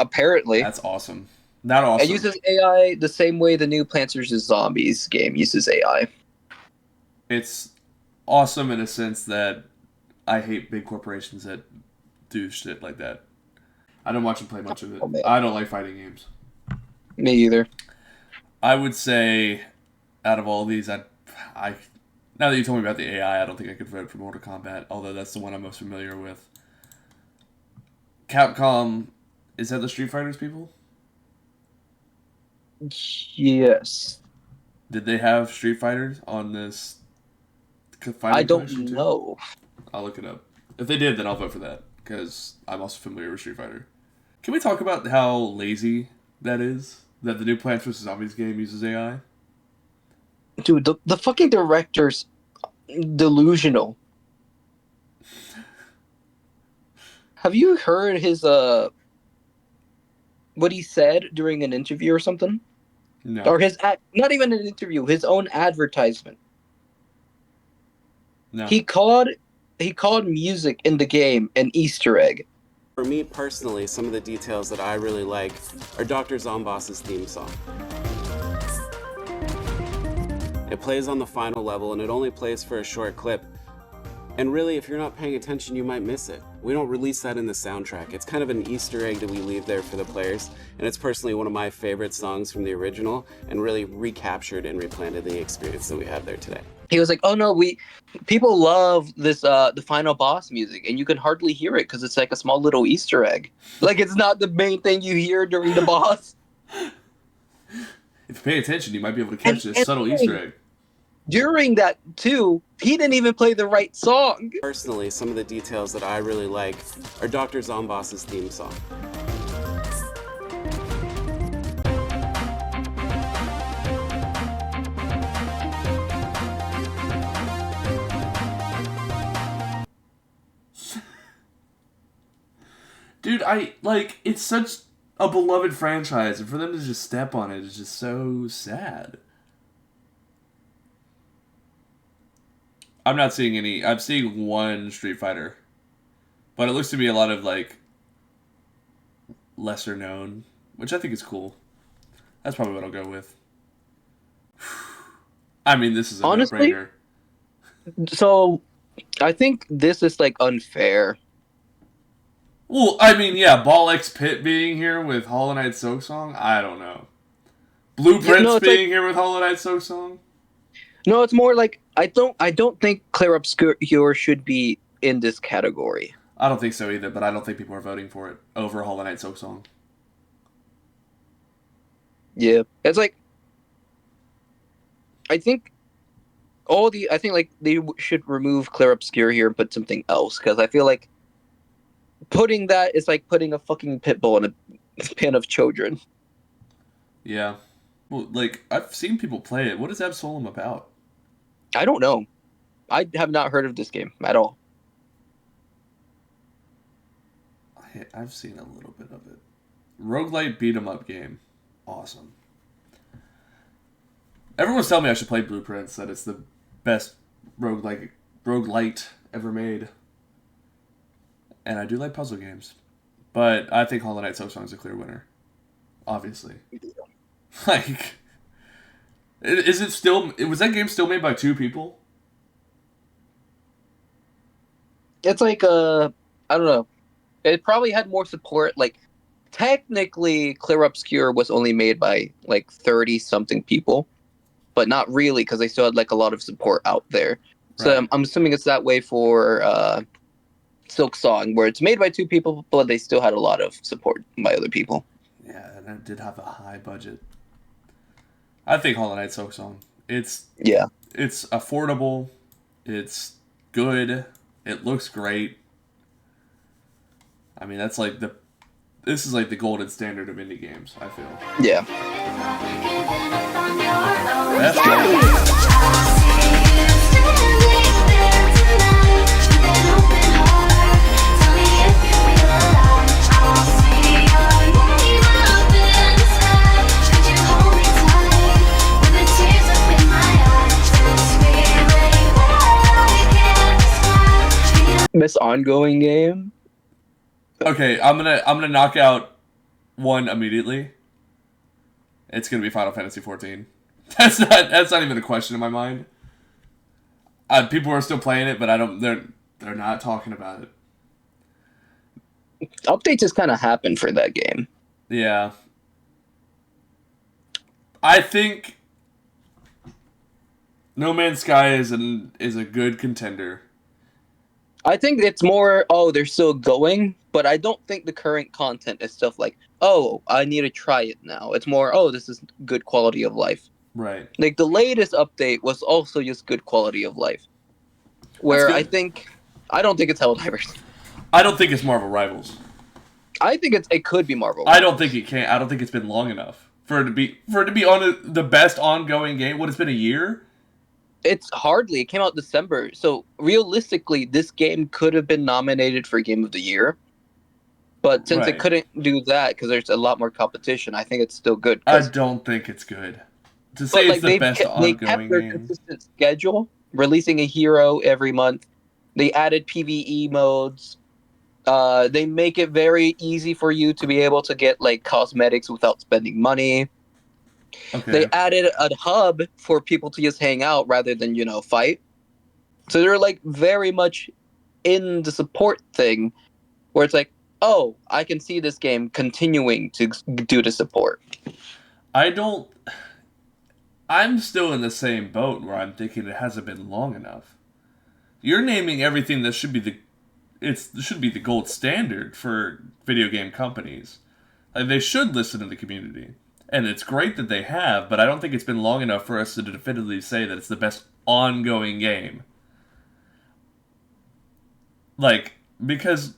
Apparently. That's awesome. Not awesome. It uses AI the same way the new Plants vs. Zombies game uses AI. It's awesome in a sense that I hate big corporations that do shit like that. I don't watch them play much of it. Oh, I don't like fighting games. Me either. I would say, out of all these, I now that you told me about the AI, I don't think I could vote for Mortal Kombat, although that's the one I'm most familiar with. Capcom, is that the Street Fighters people? Yes. Did they have Street Fighters on this fighting I don't collection too? know. I'll look it up. If they did, then I'll vote for that, because I'm also familiar with Street Fighter. Can we talk about how lazy that is? That the new Plants vs. Zombies game uses AI? Dude, the fucking director's delusional. Have you heard his, what he said during an interview or something? No. Or his, not even an interview, his own advertisement. No. He called music in the game an Easter egg. For me personally, some of the details that I really like are Dr. Zomboss's theme song. It plays on the final level and it only plays for a short clip. And really, if you're not paying attention, you might miss it. We don't release that in the soundtrack. It's kind of an Easter egg that we leave there for the players. And it's personally one of my favorite songs from the original and really recaptured and replanted the experience that we have there today. He was like, "Oh no, people love this the final boss music, and you can hardly hear it because it's like a small little Easter egg. Like it's not the main thing you hear during the boss." If you pay attention, you might be able to catch this subtle Easter egg. During that too, he didn't even play the right song. Personally, some of the details that I really like are Dr. Zomboss's theme song. Dude, it's such a beloved franchise, and for them to just step on it is just so sad. I'm not seeing any. I'm seeing one Street Fighter, but it looks to be a lot of lesser known, which I think is cool. That's probably what I'll go with. I mean, this is a honestly, no-brainer. So, I think this is unfair. Well, I mean, yeah, Ball X Pit being here with Hollow Knight Soak Song, I don't know. Blueprints being here with Hollow Knight Soak Song. No, it's more like I don't think Clear Obscure should be in this category. I don't think so either, but I don't think people are voting for it over Hollow Knight Soak Song. Yeah, it's I think they should remove Clear Obscure here and put something else, because I feel like putting that is like putting a fucking pit bull in a pen of children. Yeah. Well, I've seen people play it. What is Absolem about? I don't know. I have not heard of this game at all. I've seen a little bit of it. Roguelite beat-em-up game. Awesome. Everyone's telling me I should play Blueprints, that it's the best roguelite ever made. And I do like puzzle games. But I think Hollow Knight Soak Song is a clear winner. Obviously. Is it still... Was that game still made by 2 people? It's I don't know. It probably had more support. Technically, Clear Obscure was only made by 30-something people. But not really, because they still had a lot of support out there. So Right. I'm assuming it's that way for Silk Song, where it's made by 2 people, but they still had a lot of support by other people. Yeah, and it did have a high budget. I think Hollow Knight Soak Song. It's affordable. It's good. It looks great. I mean, that's this is the golden standard of indie games, I feel. Yeah. That's good. Best ongoing game. Okay, I'm gonna knock out one immediately. It's gonna be Final Fantasy 14. That's not even a question in my mind. People are still playing it, but I don't. They're not talking about it. Updates just kind of happen for that game. Yeah. I think No Man's Sky is a good contender. I think it's more, oh, they're still going, but I don't think the current content is stuff like, oh, I need to try it now. It's more, oh, this is good quality of life. Right. Like, the latest update was also just good quality of life. Where I don't think it's Helldivers. I don't think it's Marvel Rivals. I think it could be Marvel. I don't think it can. I don't think it's been long enough for it to be on the best ongoing game. What, it's been a year? It's hardly. It came out December. So realistically, this game could have been nominated for Game of the Year. But since it couldn't do that because there's a lot more competition, I think it's still good. I don't think it's good. To say it's the best ongoing they kept their consistent schedule, releasing a hero every month. They added PvE modes. They make it very easy for you to be able to get like cosmetics without spending money. Okay. They added a hub for people to just hang out rather than, fight. So they're like very much in the support thing where it's like, oh, I can see this game continuing to do the support. I'm still in the same boat where I'm thinking it hasn't been long enough. You're naming everything that should be the gold standard for video game companies. Like, they should listen to the community. And it's great that they have, but I don't think it's been long enough for us to definitively say that it's the best ongoing game. Like, because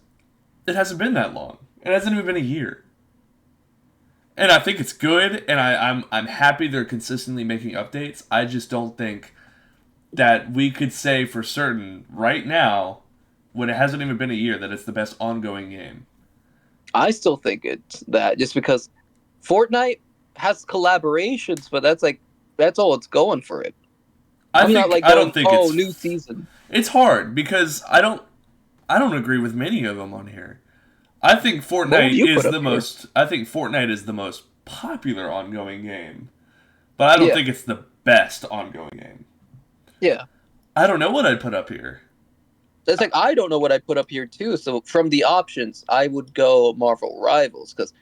it hasn't been that long. It hasn't even been a year. And I think it's good, and I'm happy they're consistently making updates. I just don't think that we could say for certain right now, when it hasn't even been a year, that it's the best ongoing game. I still think it's that, just because Fortnite has collaborations, but that's all it's going for it. I don't think it's new season. It's hard because I don't agree with many of them on here. I think Fortnite is the most popular ongoing game, but I don't think it's the best ongoing game. Yeah. I don't know what I'd put up here. It's like, I don't know what I'd put up here too. So from the options, I would go Marvel Rivals, because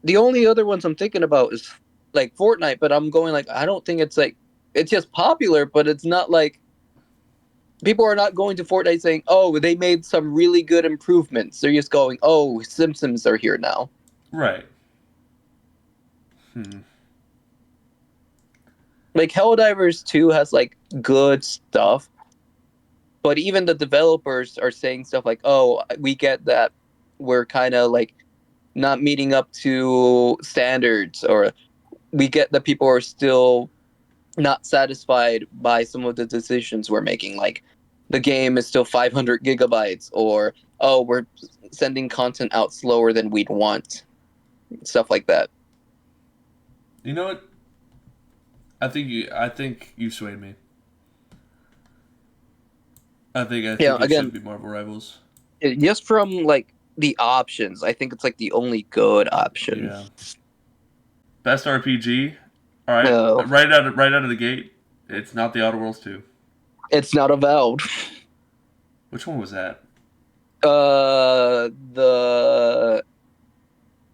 the only other ones I'm thinking about is like Fortnite, but I'm going like, I don't think it's like, it's just popular, but it's not like, people are not going to Fortnite saying, oh, they made some really good improvements. They're just going, oh, Simpsons are here now. Right. Like, Helldivers 2 has like good stuff, but even the developers are saying stuff like, oh, we get that we're kind of like not meeting up to standards, or we get that people are still not satisfied by some of the decisions we're making. Like, the game is still 500 gigabytes, or, oh, we're sending content out slower than we'd want. Stuff like that. You know what? I think you swayed me. I think it should be Marvel Rivals. Just from like the options, I think it's like the only good option. Yeah. Best RPG. All right. No. Right out of the gate, it's not the Outer Worlds 2. It's not Avowed. Which one was that? The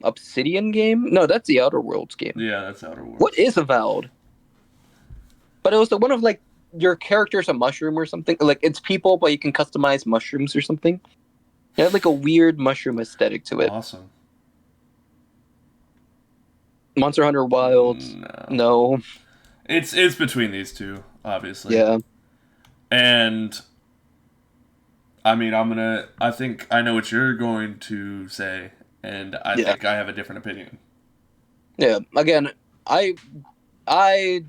Obsidian game? No, that's the Outer Worlds game. Yeah, that's Outer Worlds. What is Avowed? But it was the one of like, your character's a mushroom or something. Like, it's people, but you can customize mushrooms or something. It had like a weird mushroom aesthetic to it. Awesome. Monster Hunter Wilds. No. It's between these two, obviously. Yeah. And I mean, I think I know what you're going to say, and I think I have a different opinion. Yeah. Again, I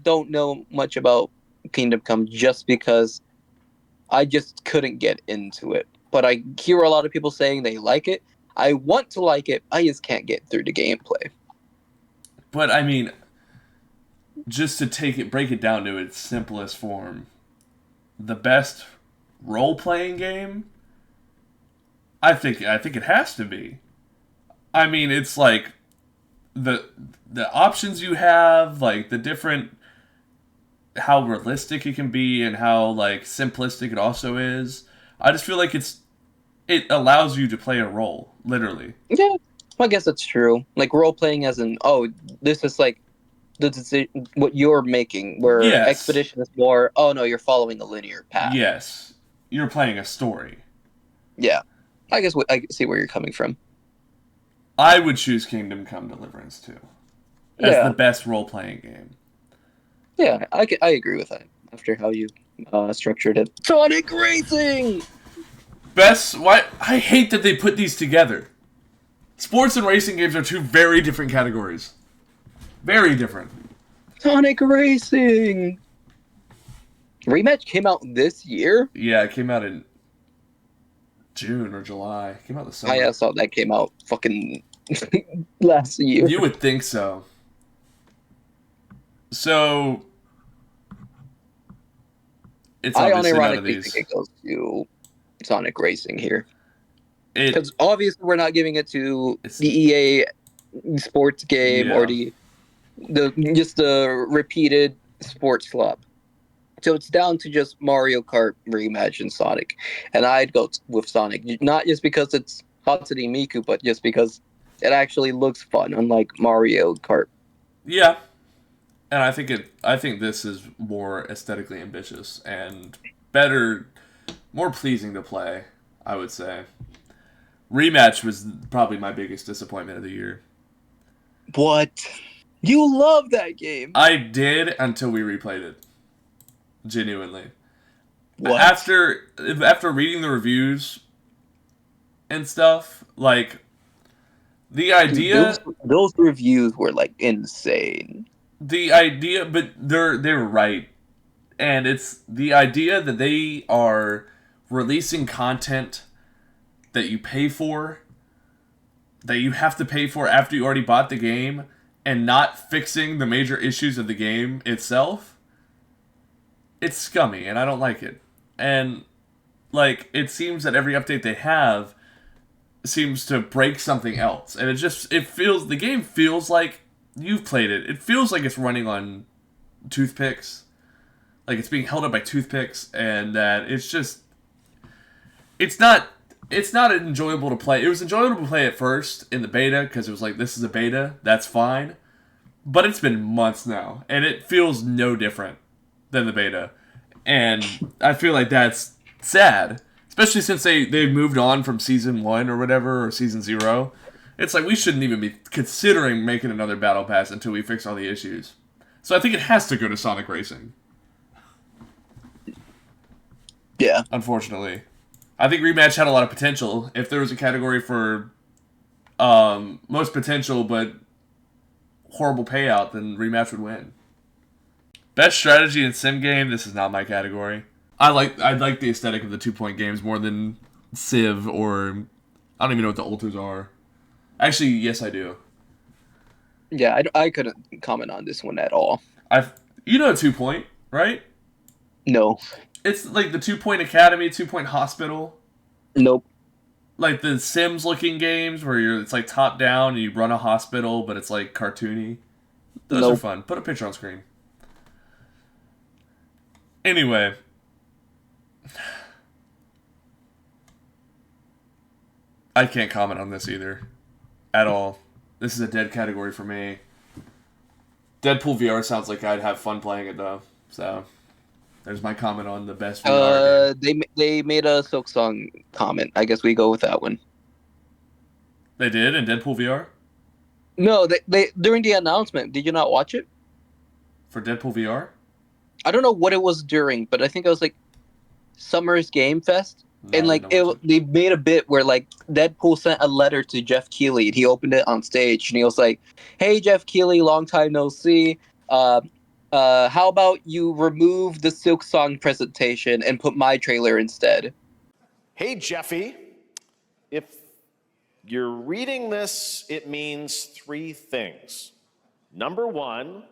don't know much about Kingdom Come just because I just couldn't get into it. But I hear a lot of people saying they like it. I want to like it. I just can't get through the gameplay. But I mean, just to break it down to its simplest form, the best role-playing game I think it has to be. I mean, it's like the options you have, like the different, how realistic it can be and how like simplistic it also is. I just feel like it allows you to play a role, literally. Yeah, I guess that's true. Like role playing, as in, oh, this is like the decision what you're making. Where Yes. Expedition is more, oh no, you're following a linear path. Yes. You're playing a story. Yeah, I guess I see where you're coming from. I would choose Kingdom Come Deliverance too as Yeah, the best role playing game. yeah, I agree with that. After how you structured it, Sonic Racing. Best. Why? I hate that they put these together. Sports and racing games are two very different categories. Very different. Sonic Racing. Rematch came out this year. Yeah, it came out in June or July. It came out this summer. I saw that came out fucking last year. You would think so. So it's I obviously not of unironically these. think it goes to Sonic Racing here. It, Because obviously we're not giving it to It's- the EA sports game or Yeah. the just the repeated sports flop. So it's down to just Mario Kart Rematch and Sonic. And I'd go with Sonic. Not just because it's Hatsune Miku, but just because it actually looks fun, unlike Mario Kart. yeah, and I think this is more aesthetically ambitious and better, more pleasing to play, I would say. Rematch was probably my biggest disappointment of the year. What? You love that game. I did until we replayed it. Genuinely. What? After reading the reviews and stuff, like the idea Those reviews were like insane. but they were right. And it's the idea that they are releasing content that you pay for, that you have to pay for after you already bought the game, and not fixing the major issues of the game itself. It's scummy, and I don't like it. And, like, it seems that every update they have seems to break something else. And the game feels like, you've played it, it feels like it's running on toothpicks. Like, it's being held up by toothpicks, and that it's not enjoyable to play. It was enjoyable to play at first in the beta, because it was like, this is a beta, that's fine. But it's been months now, and it feels no different than the beta. And I feel like that's sad. Especially since they've moved on from Season 1 or whatever, or Season 0. It's like, we shouldn't even be considering making another Battle Pass until we fix all the issues. So I think it has to go to Sonic Racing. Yeah. Unfortunately. I think Rematch had a lot of potential. If there was a category for most potential but horrible payout, then Rematch would win. Best strategy in sim game, this is not my category. I like the aesthetic of the 2-point games more than Civ, or I don't even know what the Ultras are. Actually, yes I do. Yeah, I couldn't comment on this one at all. You know 2-point, right? No. It's like the 2-point Academy, 2-point Hospital. Nope. Like the Sims looking games where it's like top down and you run a hospital, but it's like cartoony. Those are Nope. fun. Put a picture on screen. Anyway. I can't comment on this either. At all. This is a dead category for me. Deadpool VR sounds like I'd have fun playing it though. So there's my comment on the best VR game. They made a Silk Song comment. I guess we go with that one. They did in Deadpool VR? No, they during the announcement, did you not watch it? For Deadpool VR? I don't know what it was during, but I think it was like Summer's Game Fest. No, And I like didn't watch it. they made a bit where like Deadpool sent a letter to Jeff Keighley and he opened it on stage and he was like, "Hey Jeff Keighley, long time no see. How about you remove the Silk Song presentation and put my trailer instead?" Hey, Jeffy. If you're reading this, it means 3 things. Number 1,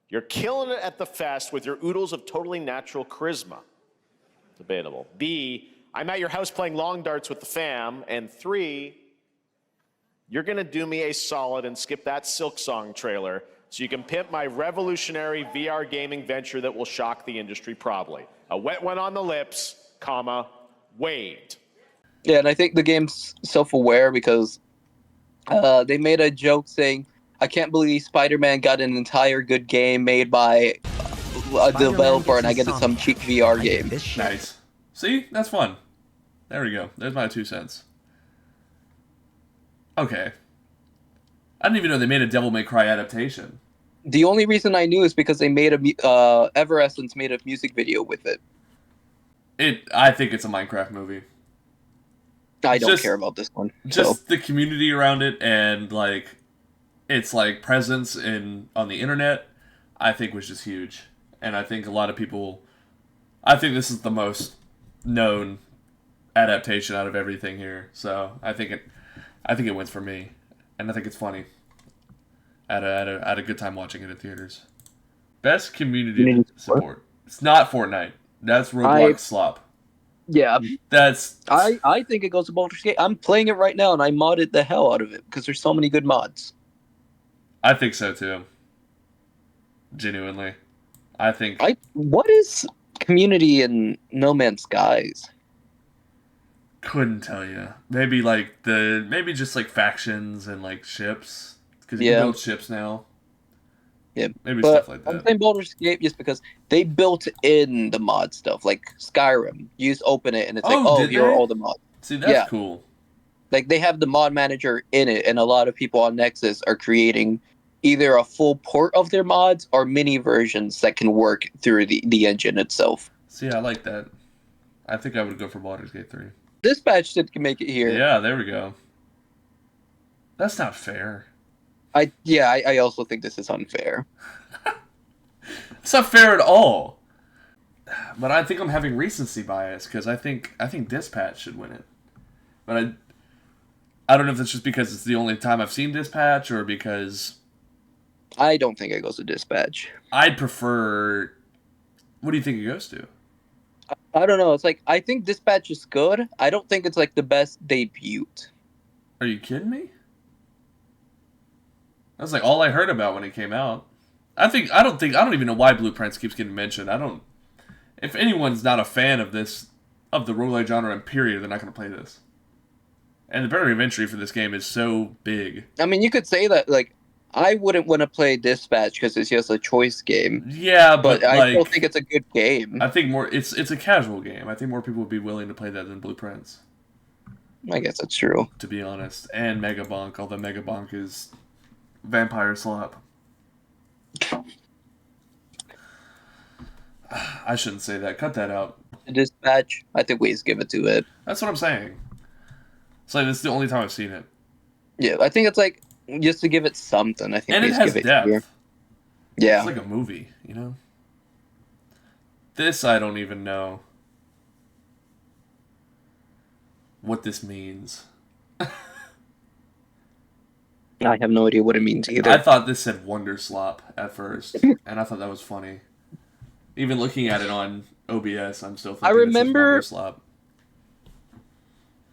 you're killing it at the fest with your oodles of totally natural charisma. Debatable. B, I'm at your house playing long darts with the fam. And 3, you're going to do me a solid and skip that Silk Song trailer so you can pimp my revolutionary VR gaming venture that will shock the industry probably. A wet one on the lips, comma, Wade. Yeah, and I think the game's self-aware because they made a joke saying, I can't believe Spider-Man got an entire good game made by a developer and I get some cheap VR game. Nice. See? That's fun. There we go. There's my 2 cents. Okay. I didn't even know they made a Devil May Cry adaptation. The only reason I knew is because they made Everessence made a music video with it. I think it's a Minecraft movie. I don't care about this one. Just the community around it and like its like presence on the internet, I think was just huge. And I think a lot of people, I think this is the most known adaptation out of everything here. So I think it wins for me, and I think it's funny. I had a good time watching it at theaters. Best community support. It's not Fortnite. That's Roblox slop. Yeah, That's. I think it goes to Baldur's Gate. I'm playing it right now, and I modded the hell out of it because there's so many good mods. I think so too. Genuinely, I think. What is community in No Man's Skies? Couldn't tell you. Maybe just like factions and like ships because you can build ships now. Yeah, maybe but stuff like that. I'm playing Baldur's Gate just because they built in the mod stuff, like Skyrim. You just open it and it's here are all the mods. See, that's cool. Like they have the mod manager in it, and a lot of people on Nexus are creating either a full port of their mods or mini versions that can work through the engine itself. See, I like that. I think I would go for Baldur's Gate 3. Dispatch can make it here. Yeah, there we go. That's not fair. I also think this is unfair. It's not fair at all. But I think I'm having recency bias because I think Dispatch should win it. But I don't know if it's just because it's the only time I've seen Dispatch or because I don't think it goes to Dispatch. I'd prefer. What do you think it goes to? I don't know. It's like I think Dispatch is good. I don't think it's like the best debut. Are you kidding me? That's like all I heard about when it came out. I don't even know why Blueprints keeps getting mentioned. If anyone's not a fan of the roguelike genre and period, they're not going to play this. And the barrier of entry for this game is so big. I mean, you could say that, like, I wouldn't want to play Dispatch because it's just a choice game. Yeah, but I still think it's a good game. I think it's a casual game. I think more people would be willing to play that than Blueprints. I guess that's true. To be honest. And Megabonk, although Megabonk is vampire slop. I shouldn't say that. Cut that out. Dispatch, I think we just give it to it. That's what I'm saying. It's like this is the only time I've seen it. Yeah, I think it's like just to give it something. I think and it has depth. Here. Yeah, it's like a movie, you know. This I don't even know what this means. I have no idea what it means either. I thought this said Wonder Slop at first, and I thought that was funny. Even looking at it on OBS, I'm still thinking this is Wonder Slop.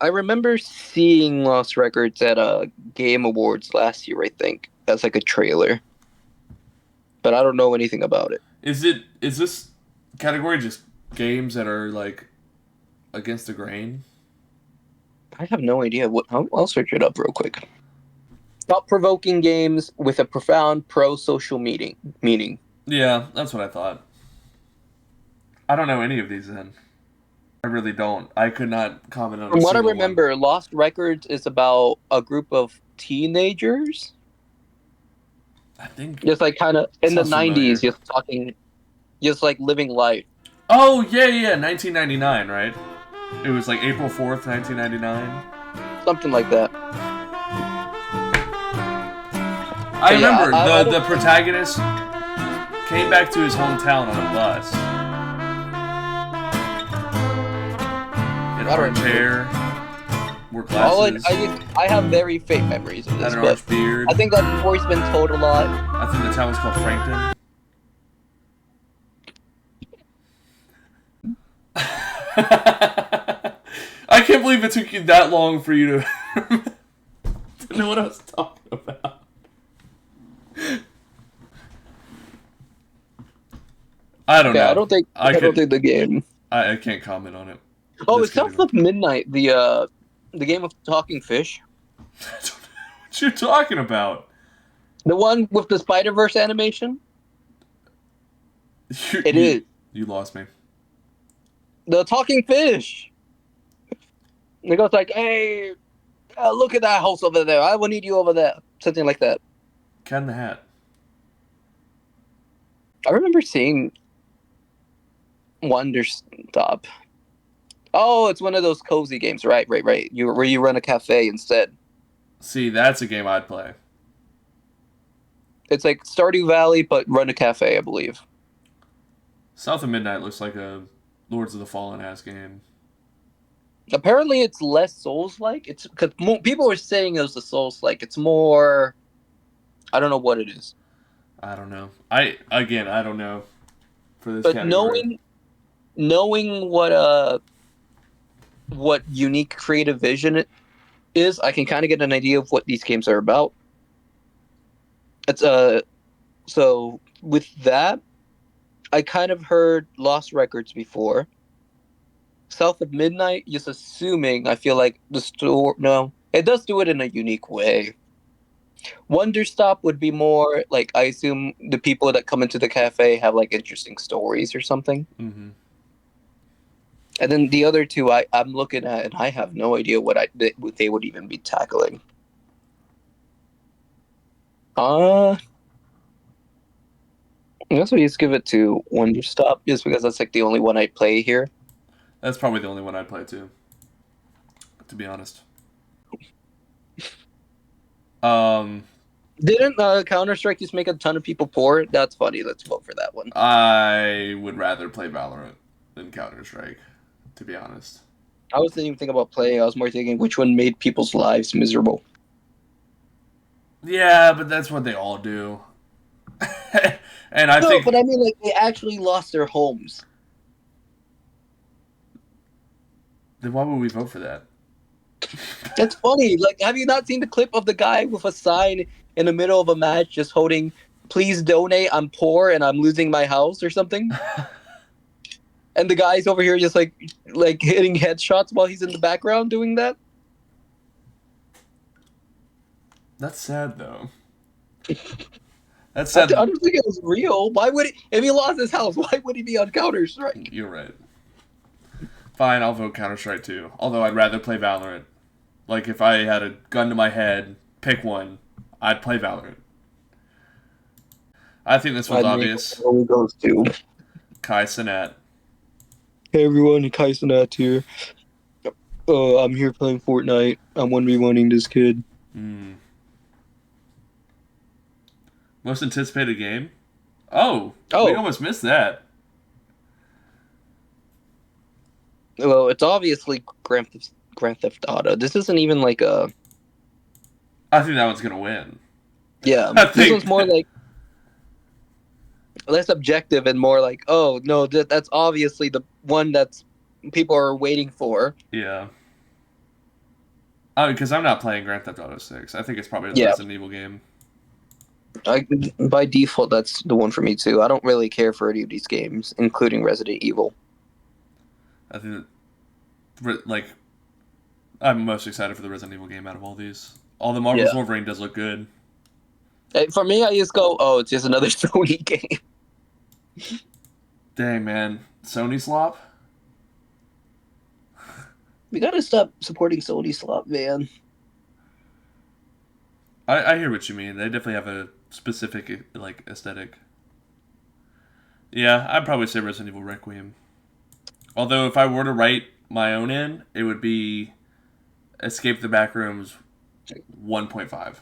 I remember seeing Lost Records at Game Awards last year, I think, as like a trailer. But I don't know anything about it. Is this category just games that are like against the grain? I have no idea. I'll search it up real quick. Thought-provoking games with a profound pro-social meaning. Yeah, that's what I thought. I don't know any of these then. I really don't. I could not comment on. From what I remember, Lost Records is about a group of teenagers. I think just like kind of in the 90s, just like living life. Oh yeah, 1999, right? It was like April 4th, 1999. Something like that. I remember the protagonist came back to his hometown on a bus. Orange hair, wore glasses. I have very faint memories of this. Had an orange beard. I think that story's been told a lot. I think the town was called Frankton. believe it took you that long for you to know what I was talking about. I don't know. I don't think the game. I can't comment on it. Oh, This it's could South of Midnight, the game of talking fish. I don't know what you're talking about. The one with the Spider-Verse animation? It is. You lost me. The talking fish. It goes like, hey, look at that house over there. I will need you over there. Something like that. Cat in the Hat. I remember seeing Wonder Stop. Oh, it's one of those cozy games. Right. Where you run a cafe instead. See, that's a game I'd play. It's like Stardew Valley, but run a cafe, I believe. South of Midnight looks like a Lords of the Fallen ass game. Apparently, it's less Souls-like. It's because people were saying it was a Souls-like. It's more. I don't know what it is. I don't know. I don't know. For this But category. knowing what unique creative vision it is, I can kind of get an idea of what these games are about. It's so with that, I kind of heard Lost Records before. South of Midnight, just assuming, I feel like the store. No, it does do it in a unique way. Wonder Stop would be more like, I assume the people that come into the cafe have like interesting stories or something. Mm-hmm. And then the other two, I'm looking at, and I have no idea what they would even be tackling. I guess we just give it to Wonder Stop, just because that's like the only one I play here. That's probably the only one I'd play too. To be honest. Didn't Counter-Strike just make a ton of people poor? That's funny. Let's vote for that one. I would rather play Valorant than Counter-Strike, to be honest. I wasn't even thinking about playing. I was more thinking which one made people's lives miserable. Yeah, but that's what they all do. And I think... but I mean, like, they actually lost their homes. Then why would we vote for that? That's funny. Like, have you not seen the clip of the guy with a sign in the middle of a match just holding, "Please donate, I'm poor and I'm losing my house," or something? And the guy's over here just like hitting headshots while he's in the background doing that? That's sad, though. That's sad. I don't think it was real. Why would he, if he lost his house, why would he be on Counter-Strike? You're right. Fine, I'll vote Counter-Strike too. Although I'd rather play Valorant. Like, if I had a gun to my head, pick one, I'd play Valorant. I think this one's obvious. It goes to Kai Cenat. Hey everyone, Kai Cenat here. I'm here playing Fortnite. I'm 1v1ing this kid. Most anticipated game? Oh, we almost missed that. Well, it's obviously Grand Theft Auto. This isn't even like a... I think that one's going to win. Yeah, this one's more like less objective and more like, oh, no, that's obviously the one that's people are waiting for. Yeah. Because I'm not playing Grand Theft Auto 6. I think it's probably a Resident Evil game. By default, that's the one for me, too. I don't really care for any of these games, including Resident Evil. I think that, I'm most excited for the Resident Evil game out of all these. All the Marvel's Wolverine does look good. For me, I just go, oh, it's just another Sony game. Dang, man. Sony slop? We gotta stop supporting Sony slop, man. I hear what you mean. They definitely have a specific, aesthetic. Yeah, I'd probably say Resident Evil Requiem. Although, if I were to write my own in, it would be Escape the Backrooms 1.5.